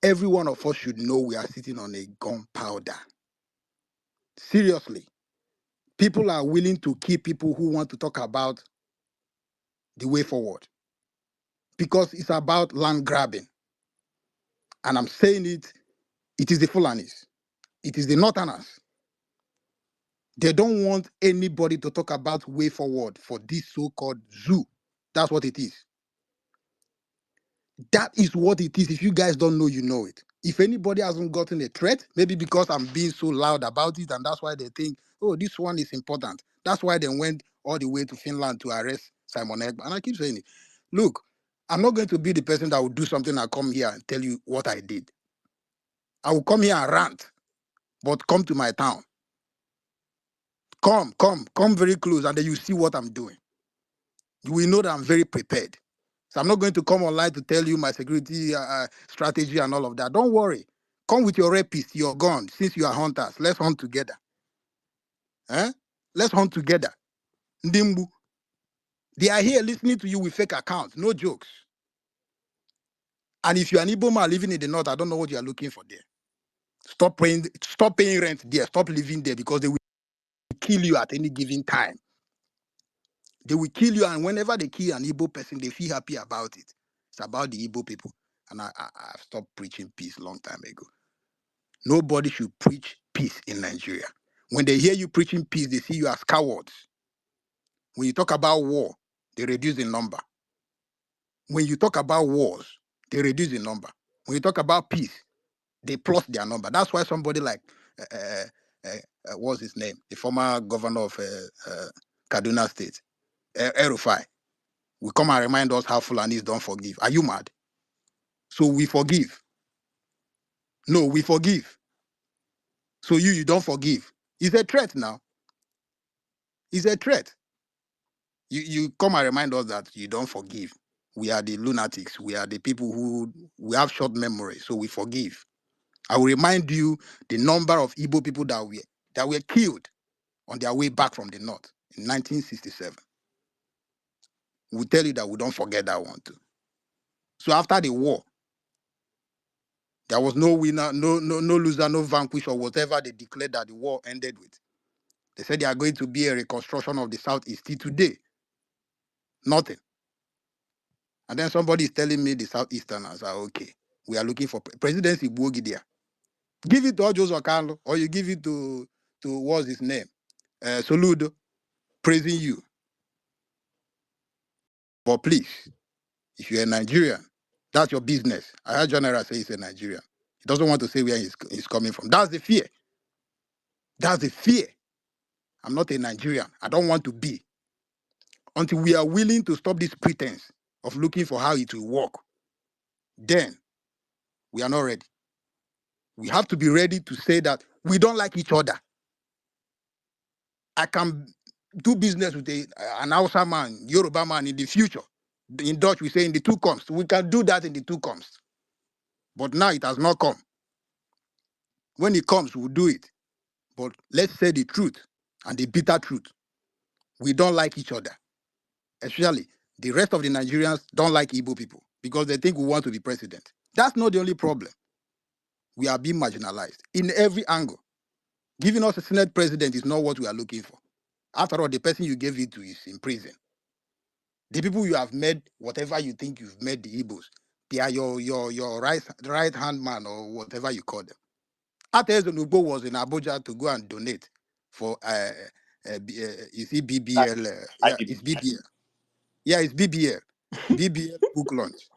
Speaker 7: every one of us should know we are sitting on a gunpowder. Seriously, people are willing to kill people who want to talk about the way forward because it's about land grabbing. And I'm saying it is the Fulanis, it is the Northerners. They don't want anybody to talk about way forward for this so-called zoo. That's what it is. That is what it is. If you guys don't know, you know it. If anybody hasn't gotten a threat, maybe because I'm being so loud about it, and that's why they think, oh, this one is important. That's why they went all the way to Finland to arrest Simon Egg. And I keep saying it. Look, I'm not going to be the person that will do something and come here and tell you what I did. I will come here and rant, but come to my town. Come very close, and then you see what I'm doing. You will know that I'm very prepared. So I'm not going to come online to tell you my security strategy and all of that. Don't worry. Come with your rapist, your gun. Since you are hunters, let's hunt together. Let's hunt together. Ndimbu. They are here listening to you with fake accounts. No jokes. And if you're an Igbo man living in the north, I don't know what you are looking for there. Stop paying rent there. Stop living there, because they will kill you at any given time. They will kill you, and whenever they kill an Igbo person, they feel happy about it. It's about the Igbo people. And I've stopped preaching peace a long time ago. Nobody should preach peace in Nigeria. When they hear you preaching peace, they see you as cowards. When you talk about war, they reduce the number. When you talk about wars, they reduce the number. When you talk about peace, they plus their number. That's why somebody like, what's his name? The former governor of Kaduna State, Erufai, will come and remind us how Fulanis don't forgive. Are you mad? So we forgive. No, we forgive. So you don't forgive. It's a threat now. It's a threat. You come and remind us that you don't forgive. We are the lunatics. We are the people who we have short memory, so we forgive. I will remind you the number of Igbo people that were killed on their way back from the north in 1967. We'll tell you that we don't forget that one too. So after the war, there was no winner, no loser, no vanquish, or whatever they declared that the war ended with. They said they are going to be a reconstruction of the Southeast. Till today, nothing. And then somebody is telling me the Southeasterners are okay. We are looking for presidency. Gidia. Give it to Ojos Okano, or you give it to what's his name? Soludo, praising you. But please, if you're a Nigerian, that's your business. I heard General say he's a Nigerian. He doesn't want to say where he's coming from. That's the fear. That's the fear. I'm not a Nigerian. I don't want to be. Until we are willing to stop this pretense of looking for how it will work, then we are not ready. We have to be ready to say that we don't like each other. I can do business with an Hausa man, Yoruba man in the future. In Dutch, we say in the two comes. We can do that in the two comes. But now it has not come. When it comes, we'll do it. But let's say the truth and the bitter truth. We don't like each other. Especially, the rest of the Nigerians don't like Igbo people because they think we want to be president. That's not the only problem. We are being marginalized in every angle. Giving us a Senate president is not what we are looking for. After all, the person you gave it to is in prison. The people you have met, whatever you think you've met the Igbos, they are your right hand man or whatever you call them. Ate Ezenugo was in Abuja to go and donate for you see BBL.
Speaker 3: I
Speaker 7: Yeah,
Speaker 3: did.
Speaker 7: it's BBL. Yeah, it's BBL. BBL book launch.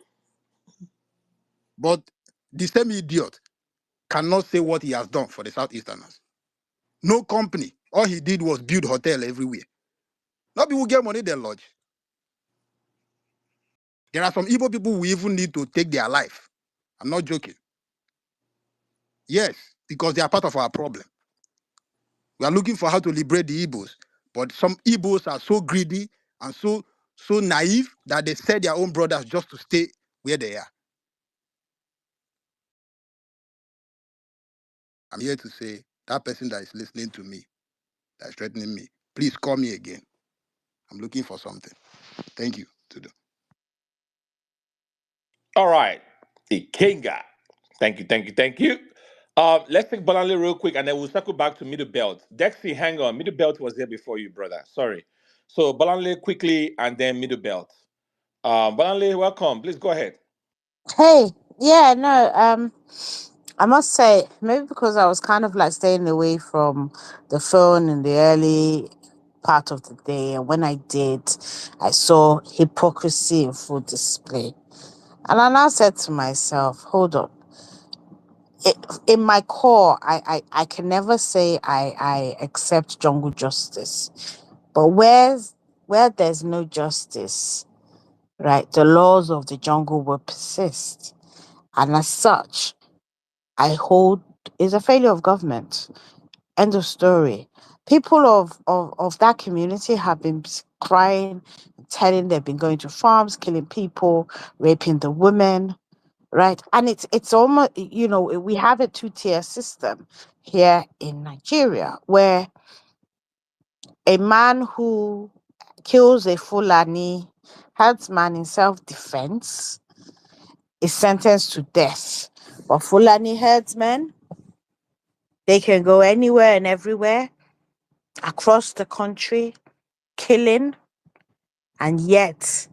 Speaker 7: But the same idiot cannot say what he has done for the Southeasterners. No company. All he did was build hotel everywhere. Not people get money, they lodge. There are some Igbo people who even need to take their life. I'm not joking. Yes, because they are part of our problem. We are looking for how to liberate the Igbos. But some Igbos are so greedy and so naive that they sell their own brothers just to stay where they are. I'm here to say that person that is listening to me, that is threatening me, please call me again. I'm looking for something. Thank you.
Speaker 3: All right. Ikenga. Thank you, thank you, thank you. Let's take Bolanle real quick and then we'll circle back to middle belt. Dexy, hang on. Middle belt was there before you, brother. Sorry. So Bolanle quickly and then middle belt. Bolanle, welcome. Please go ahead.
Speaker 11: Hey, yeah, no, I must say, maybe because I was kind of like staying away from the phone in the early part of the day, and when I did, I saw hypocrisy in full display. And I now said to myself, hold on. In my core, I can never say I accept jungle justice. But where there's no justice, right, the laws of the jungle will persist. And as such, I hold is a failure of government. End of story. People of that community have been crying, telling they've been going to farms, killing people, raping the women, right? And it's almost, we have a two-tier system here in Nigeria where a man who kills a Fulani herdsman in self-defense is sentenced to death. But Fulani herdsmen, they can go anywhere and everywhere across the country, killing, and yet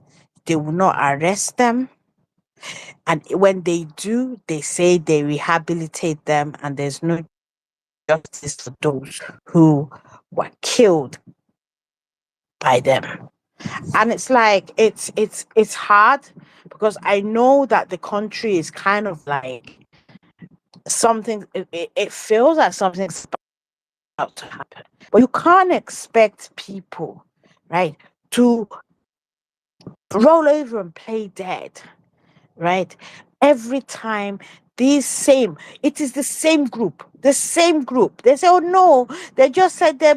Speaker 11: they will not arrest them. And when they do, they say they rehabilitate them, and there's no justice for those who were killed by them. And it's like it's hard because I know that the country is kind of like something. It feels like something's about to happen, but you can't expect people, right, to roll over and play dead, right? Every time it is the same group. They say, oh no, they just said their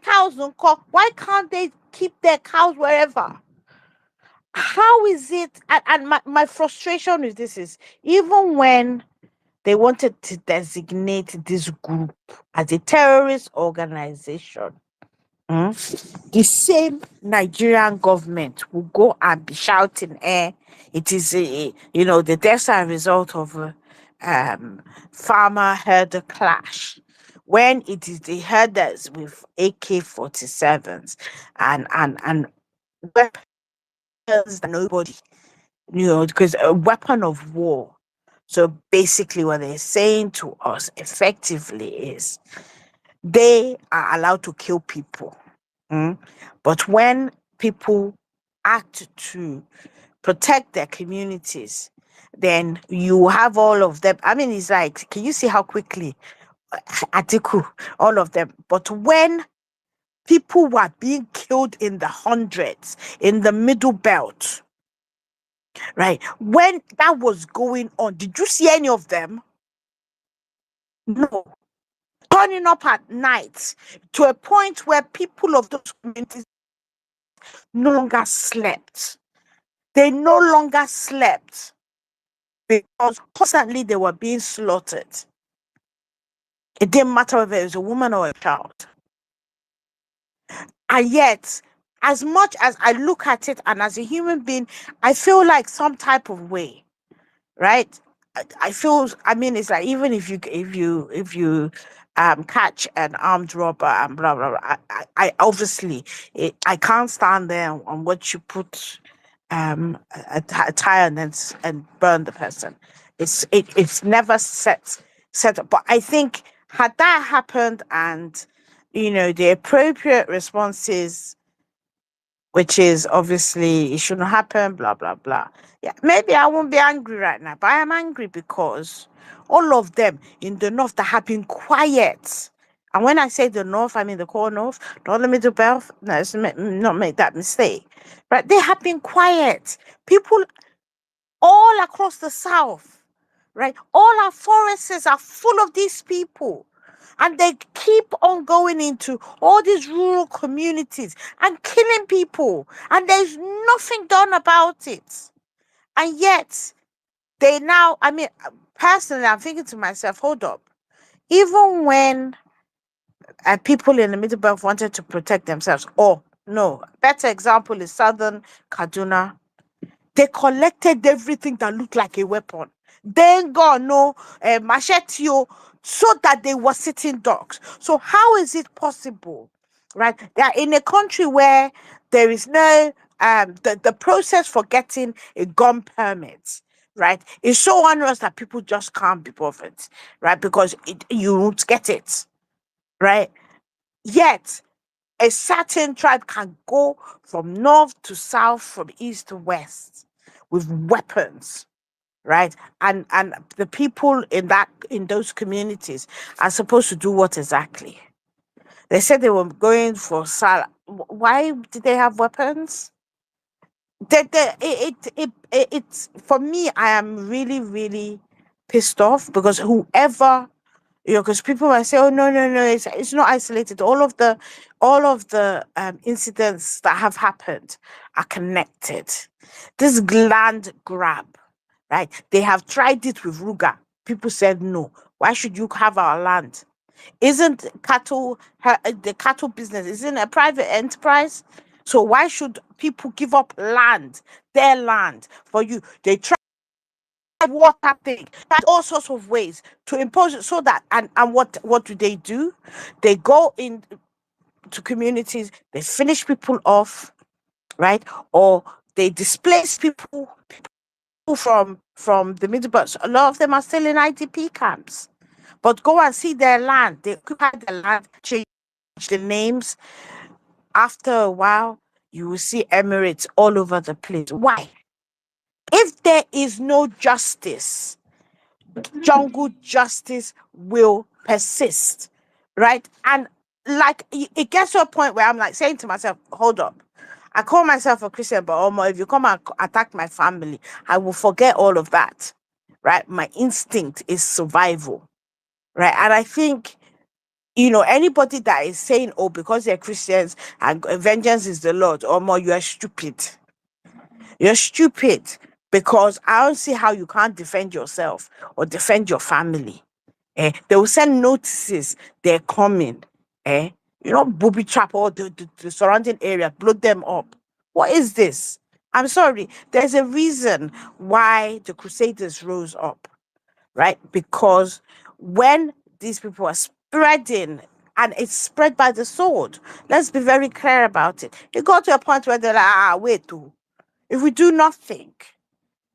Speaker 11: cows don't cock. Why can't they keep their cows wherever? How is it? And my frustration with this is even when they wanted to designate this group as a terrorist organization, the same Nigerian government will go and be shouting, it is the deaths are a result of farmer herder clash. When it is the herders with AK-47s and weapons that nobody, because a weapon of war. So basically, what they're saying to us effectively is they are allowed to kill people. But when people act to protect their communities, then you have all of them. I mean, it's like, can you see how quickly Atiku, all of them? But when people were being killed in the hundreds in the middle belt, right? When that was going on, did you see any of them? No. Turning up at night to a point where people of those communities no longer slept. They no longer slept because constantly they were being slaughtered. It didn't matter whether it was a woman or a child. And yet, as much as I look at it and as a human being, I feel like some type of way, right? I feel, I mean, it's like even if you catch an armed robber and blah blah blah, I obviously I can't stand there on what you put a tire and then and burn the person. It's never set up. But I think had that happened and the appropriate responses, which is obviously it shouldn't happen, blah, blah, blah. Yeah, maybe I won't be angry right now, but I am angry because all of them in the north that have been quiet. And when I say the north, I mean the core north, not the middle belt. No, not make that mistake. But they have been quiet. People all across the south, right? All our forests are full of these people. And they keep on going into all these rural communities and killing people. And there's nothing done about it. And yet, they now, I mean, personally, I'm thinking to myself, hold up. Even when people in the Middle Belt wanted to protect themselves, or no, better example is Southern Kaduna. They collected everything that looked like a weapon. Then got no machete, so that they were sitting ducks. So how is it possible, right? They are in a country where there is no the process for getting a gun permit, right? Is so onerous that people just can't be bothered, right? Because you won't get it, right? Yet a certain tribe can go from north to south, from east to west, with weapons, right? And the people in those communities are supposed to do what exactly? They said they were going for Salah. Why did they have weapons? It's for me. I am really, really pissed off because whoever, because people might say, "Oh no, no, no, it's not isolated." All of the incidents that have happened are connected. This land grab, right? They have tried it with Ruga. People said no. Why should you have our land? Isn't the cattle business isn't a private enterprise? So why should people give up land, their land, for you? They try water thing, tried all sorts of ways to impose it so that and what do? They go in to communities, they finish people off, right? Or they displace people from the middle, but a lot of them are still in IDP camps. But go and see their land. They occupy the land, change the names. After a while, you will see Emirates all over the place. Why? If there is no justice, jungle justice will persist, right? And like it gets to a point where I'm like saying to myself, hold up. I call myself a Christian, but if you come and attack my family, I will forget all of that, right? My instinct is survival, right? And I think, anybody that is saying, oh, because they're Christians and vengeance is the Lord, you are stupid. You're stupid because I don't see how you can't defend yourself or defend your family. They will send notices they're coming. Booby trap all the surrounding area, blow them up. What is this? I'm sorry. There's a reason why the Crusaders rose up, right? Because when these people are spreading, and it's spread by the sword, let's be very clear about it. It got to a point where they're like, wait, if we do nothing,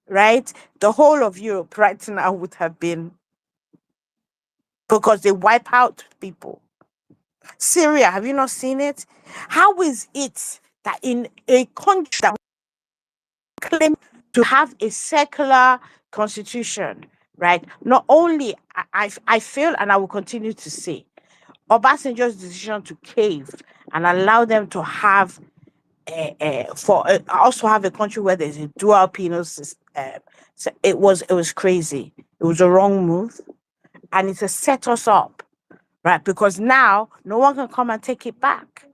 Speaker 11: right, the whole of Europe right now would have been, because they wipe out people. Syria, have you not seen it? How is it that in a country that claim to have a secular constitution, right? Not only I feel, and I will continue to say, Obasanjo's decision to cave and allow them to have also have a country where there's a dual penal system. So it was crazy. It was a wrong move, and it has set us up, right? Because now no one can come and take it back,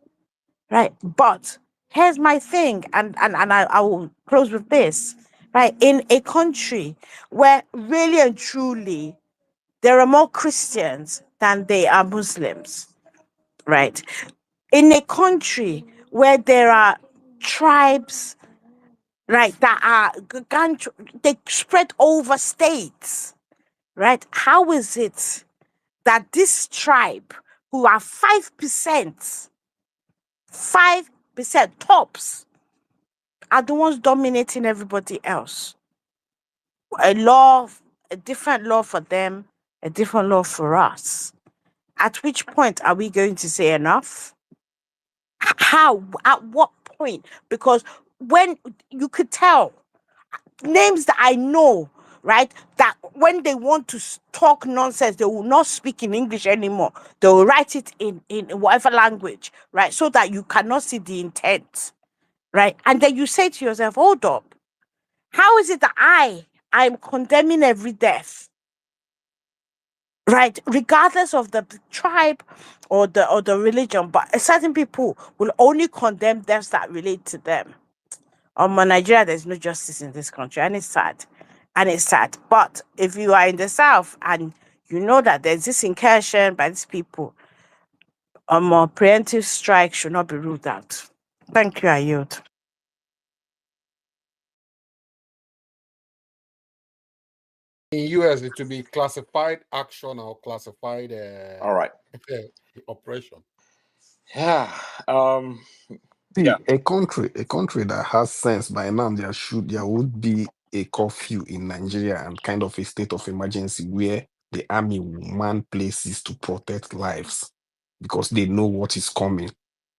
Speaker 11: right? But here's my thing, and I will close with this, right? In a country where really and truly there are more Christians than they are Muslims, right? In a country where there are tribes, right, that they spread over states, right? How is it that this tribe, who are 5%, 5% tops, are the ones dominating everybody else? A different law for them, a different law for us. At which point are we going to say enough? How? At what point? Because when you could tell names that I know, right, that when they want to talk nonsense, they will not speak in English anymore. They will write it in whatever language, right, so that you cannot see the intent, right? And then you say to yourself, hold up, how is it that I'm condemning every death, right, regardless of the tribe or the religion, but certain people will only condemn deaths that relate to them. Nigeria, there's no justice in this country, and it's sad. And it's sad. But if you are in the South and you know that there's this incursion by these people, a preemptive strike should not be ruled out. Thank you, I yield.
Speaker 12: In US, it will be classified action or classified
Speaker 3: All right.
Speaker 12: operation.
Speaker 3: Yeah.
Speaker 2: See,
Speaker 3: Yeah.
Speaker 2: a country that has sense by now, there would be a curfew in Nigeria and kind of a state of emergency where the army will man places to protect lives because they know what is coming.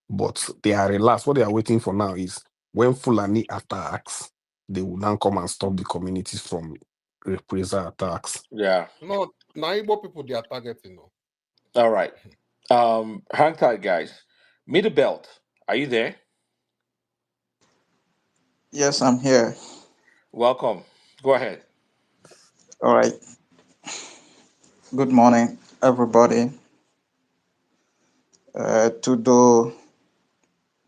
Speaker 2: But they are relaxed. What they are waiting for now is when Fulani attacks, they will now come and stop the communities from reprisal attacks.
Speaker 3: Yeah.
Speaker 12: No, now Igbo people they are targeting. No.
Speaker 3: All right. Hang tight, guys. Middle belt. Are you there?
Speaker 13: Yes, I'm here.
Speaker 3: Welcome. Go ahead.
Speaker 13: All right. Good morning, everybody. Tudo,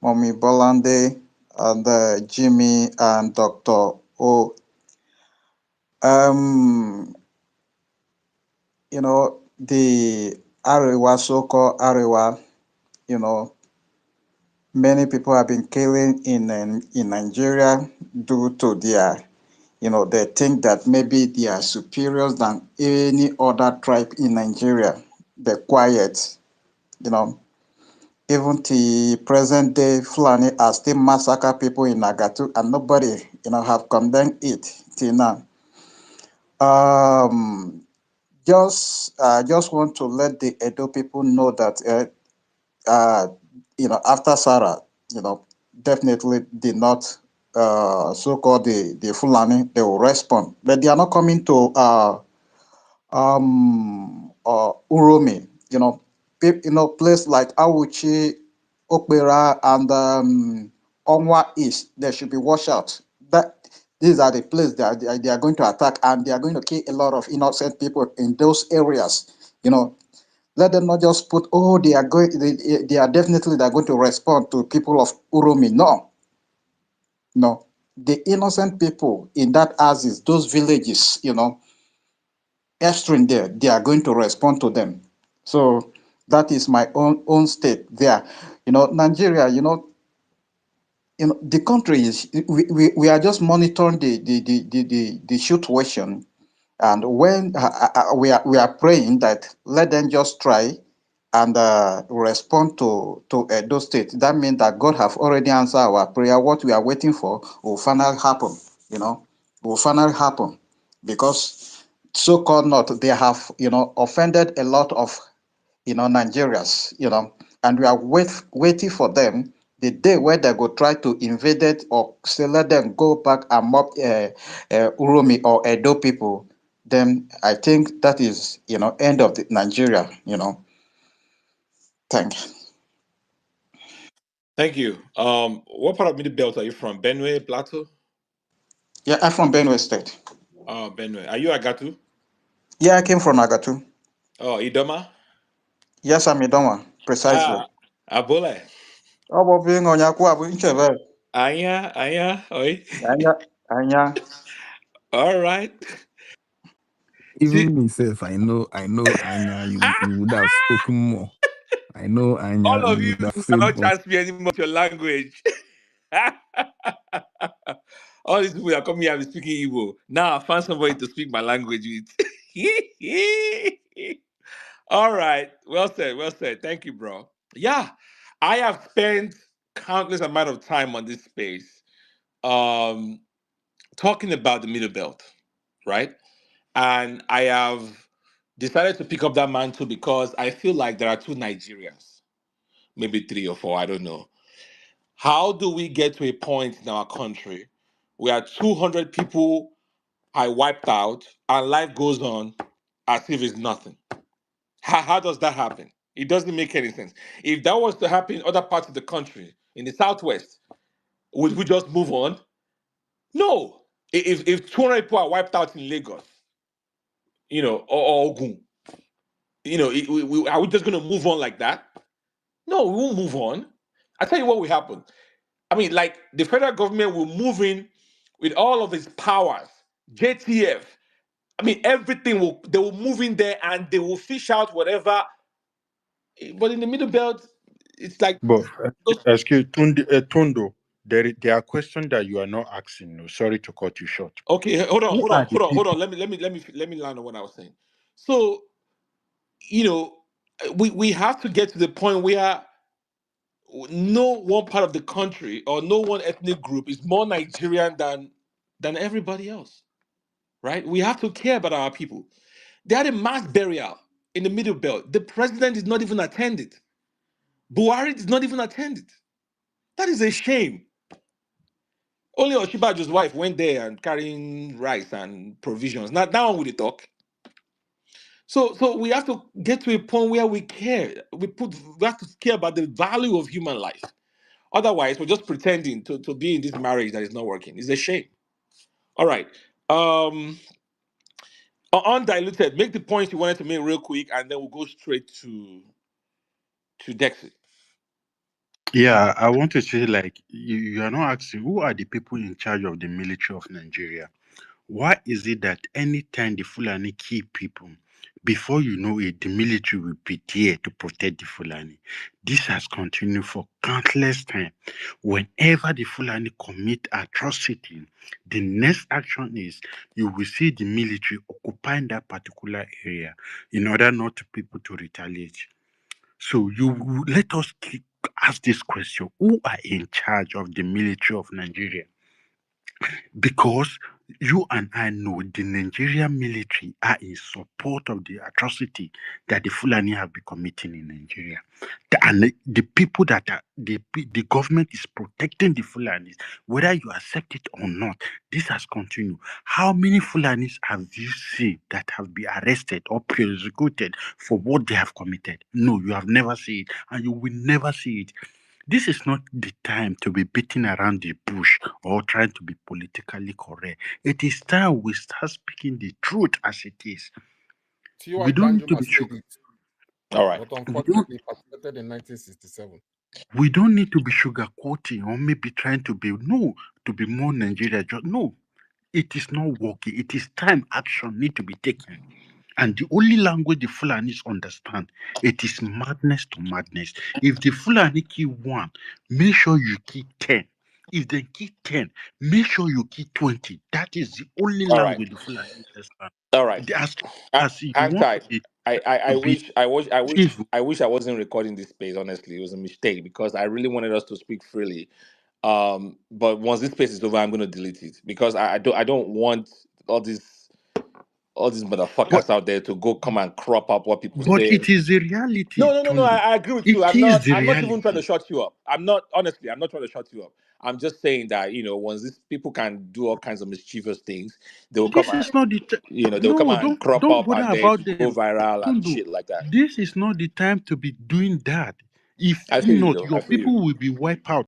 Speaker 13: Mommy Bolande, and Jimmy and Dr. O. The Arewa, so-called Arewa, you know, many people have been killing in Nigeria due to their, they think that maybe they are superior than any other tribe in Nigeria. They're quiet, you know. Even the present day Fulani are still massacre people in Nagatu, and nobody, have condemned it till now. Just want to let the Edo people know that, after Sarah, definitely did not, so-called the Fulani, they will respond, but they are not coming to Uromi, place like Awuchi, Okpera, and Onwa East, they should be washed out. That these are the places they are going to attack, and they are going to kill a lot of innocent people in those areas. Let them not just put, oh, they are going, they are definitely they're going to respond to people of Uromi. No, no, the innocent people in that Aziz, those villages, extreme there, they are going to respond to them. So that is my own state there. Nigeria, the country is, we are just monitoring the situation. And when we are praying that let them just try and respond to Edo State. That means that God have already answered our prayer. What we are waiting for will finally happen, will finally happen. Because so-called not, they have, offended a lot of, Nigerians, and we are waiting for them the day where they go try to invade it or say let them go back and mob Uromi or Edo people. Then I think that is, end of the Nigeria, Thank you.
Speaker 3: Thank you. What part of Middle Belt are you from? Benue, Plateau?
Speaker 13: Yeah, I'm from Benue State.
Speaker 3: Oh, Benue. Are you Agatu?
Speaker 13: Yeah, I came from Agatu.
Speaker 3: Oh, Idoma?
Speaker 13: Yes, I'm Idoma, precisely.
Speaker 3: Ah, Abole.
Speaker 13: Oh, but being on Yakwa,
Speaker 3: Anya, Anya, oi.
Speaker 13: Anya, Anya.
Speaker 3: All right. See,
Speaker 2: Even myself, I know Anya, you would have spoken more. I know Anya,
Speaker 3: all
Speaker 2: you
Speaker 3: of you
Speaker 2: would have said
Speaker 3: cannot
Speaker 2: more.
Speaker 3: chance me anymore with your language. All these people that come here and be speaking Igbo. Now I found somebody to speak my language with. All right. Well said. Well said. Thank you, bro. Yeah. I have spent countless amount of time on this space um talking about the middle belt, right? And I have decided to pick up that mantle because I feel like there are two Nigerians, maybe three or four, I don't know. How do we get to a point in our country where 200 people are wiped out and life goes on as if it's nothing? How does that happen? It doesn't make any sense. If that was to happen in other parts of the country, in the southwest, would we just move on? No. If 200 people are wiped out in Lagos, or Ogun, are we just going to move on like that? No, we won't move on. I tell you what will happen. I mean, like the federal government will move in with all of its powers, JTF. I mean, they will move in there and they will fish out whatever. But in the middle belt, it's like
Speaker 14: But
Speaker 3: those.
Speaker 14: excuse Tundo, there are questions that you are not asking. No, sorry to cut you short.
Speaker 3: Okay, hold on,
Speaker 14: Who
Speaker 3: hold
Speaker 14: are
Speaker 3: on,
Speaker 14: the
Speaker 3: hold on, hold
Speaker 14: people?
Speaker 3: on. Let me land on what I was saying. So, you know, we have to get to the point where no one part of the country or no one ethnic group is more Nigerian than everybody else, right? We have to care about our people. They had a mass burial in the middle belt. The president is not even attended. Buhari is not even attended. That is a shame. Only Oshibajo's wife went there and carrying rice and provisions. Not that one with the talk. So we have to get to a point where we care. We have to care about the value of human life. Otherwise, we're just pretending to be in this marriage that is not working. It's a shame. All right. Undiluted. Make the points you wanted to make real quick, and then we'll go straight to Dexy.
Speaker 14: Yeah, I want to say, like, you are not asking who are the people in charge of the military of Nigeria. Why is it that anytime the Fulani kill people, before you know it, the military will be there to protect the Fulani? This has continued for countless time. Whenever the Fulani commit atrocity, the next action is you will see the military occupying that particular area in order not to people to retaliate. So let us ask this question: who are in charge of the military of Nigeria? Because you and I know the Nigerian military are in support of the atrocity that the Fulani have been committing in Nigeria. And the people that are, the government is protecting the Fulanis, whether you accept it or not, this has continued. How many Fulanis have you seen that have been arrested or prosecuted for what they have committed? No, you have never seen it, and you will never see it. This is not the time to be beating around the bush or trying to be politically correct. It is time we start speaking the truth as it is.
Speaker 12: T.Y.
Speaker 14: We don't need to
Speaker 12: Danjuma
Speaker 14: be
Speaker 12: said
Speaker 14: sugar.
Speaker 12: it,
Speaker 3: All right.
Speaker 12: but unfortunately, he participated in 1967.
Speaker 14: We don't need to be sugarcoating or maybe trying to be more Nigeria. No, it is not working. It is time action need to be taken. And the only language the Fulanis understand, it is madness to madness. If the Fulani kill one, make sure you kill 10. If they kill 10, make sure you kill 20. That is the only
Speaker 3: All right.
Speaker 14: language the Fulani understand.
Speaker 3: All right.
Speaker 14: As you
Speaker 3: Hang
Speaker 14: want
Speaker 3: tight. I
Speaker 14: to be evil,
Speaker 3: wish I wasn't recording this space. Honestly, it was a mistake because I really wanted us to speak freely. But once this space is over, I'm going to delete it because I don't want all these
Speaker 14: but
Speaker 3: motherfuckers out there to go come and crop up what people
Speaker 14: but
Speaker 3: say.
Speaker 14: it is the reality,
Speaker 3: No.
Speaker 14: Tundu.
Speaker 3: I agree with you.
Speaker 14: It is the
Speaker 3: I'm not even trying to
Speaker 14: reality.
Speaker 3: shut you up. I'm not trying to shut you up. I'm just saying that once these people can do all kinds of mischievous things, they will come
Speaker 14: This
Speaker 3: and
Speaker 14: is not the
Speaker 3: they'll come
Speaker 14: no,
Speaker 3: and crop
Speaker 14: don't
Speaker 3: up
Speaker 14: bother
Speaker 3: and then it
Speaker 14: about
Speaker 3: will go
Speaker 14: them.
Speaker 3: viral and
Speaker 14: Tundu,
Speaker 3: shit like that.
Speaker 14: this is not the time to be doing that. If
Speaker 3: I feel you
Speaker 14: not,
Speaker 3: though. I
Speaker 14: your
Speaker 3: feel you.
Speaker 14: people will be wiped out.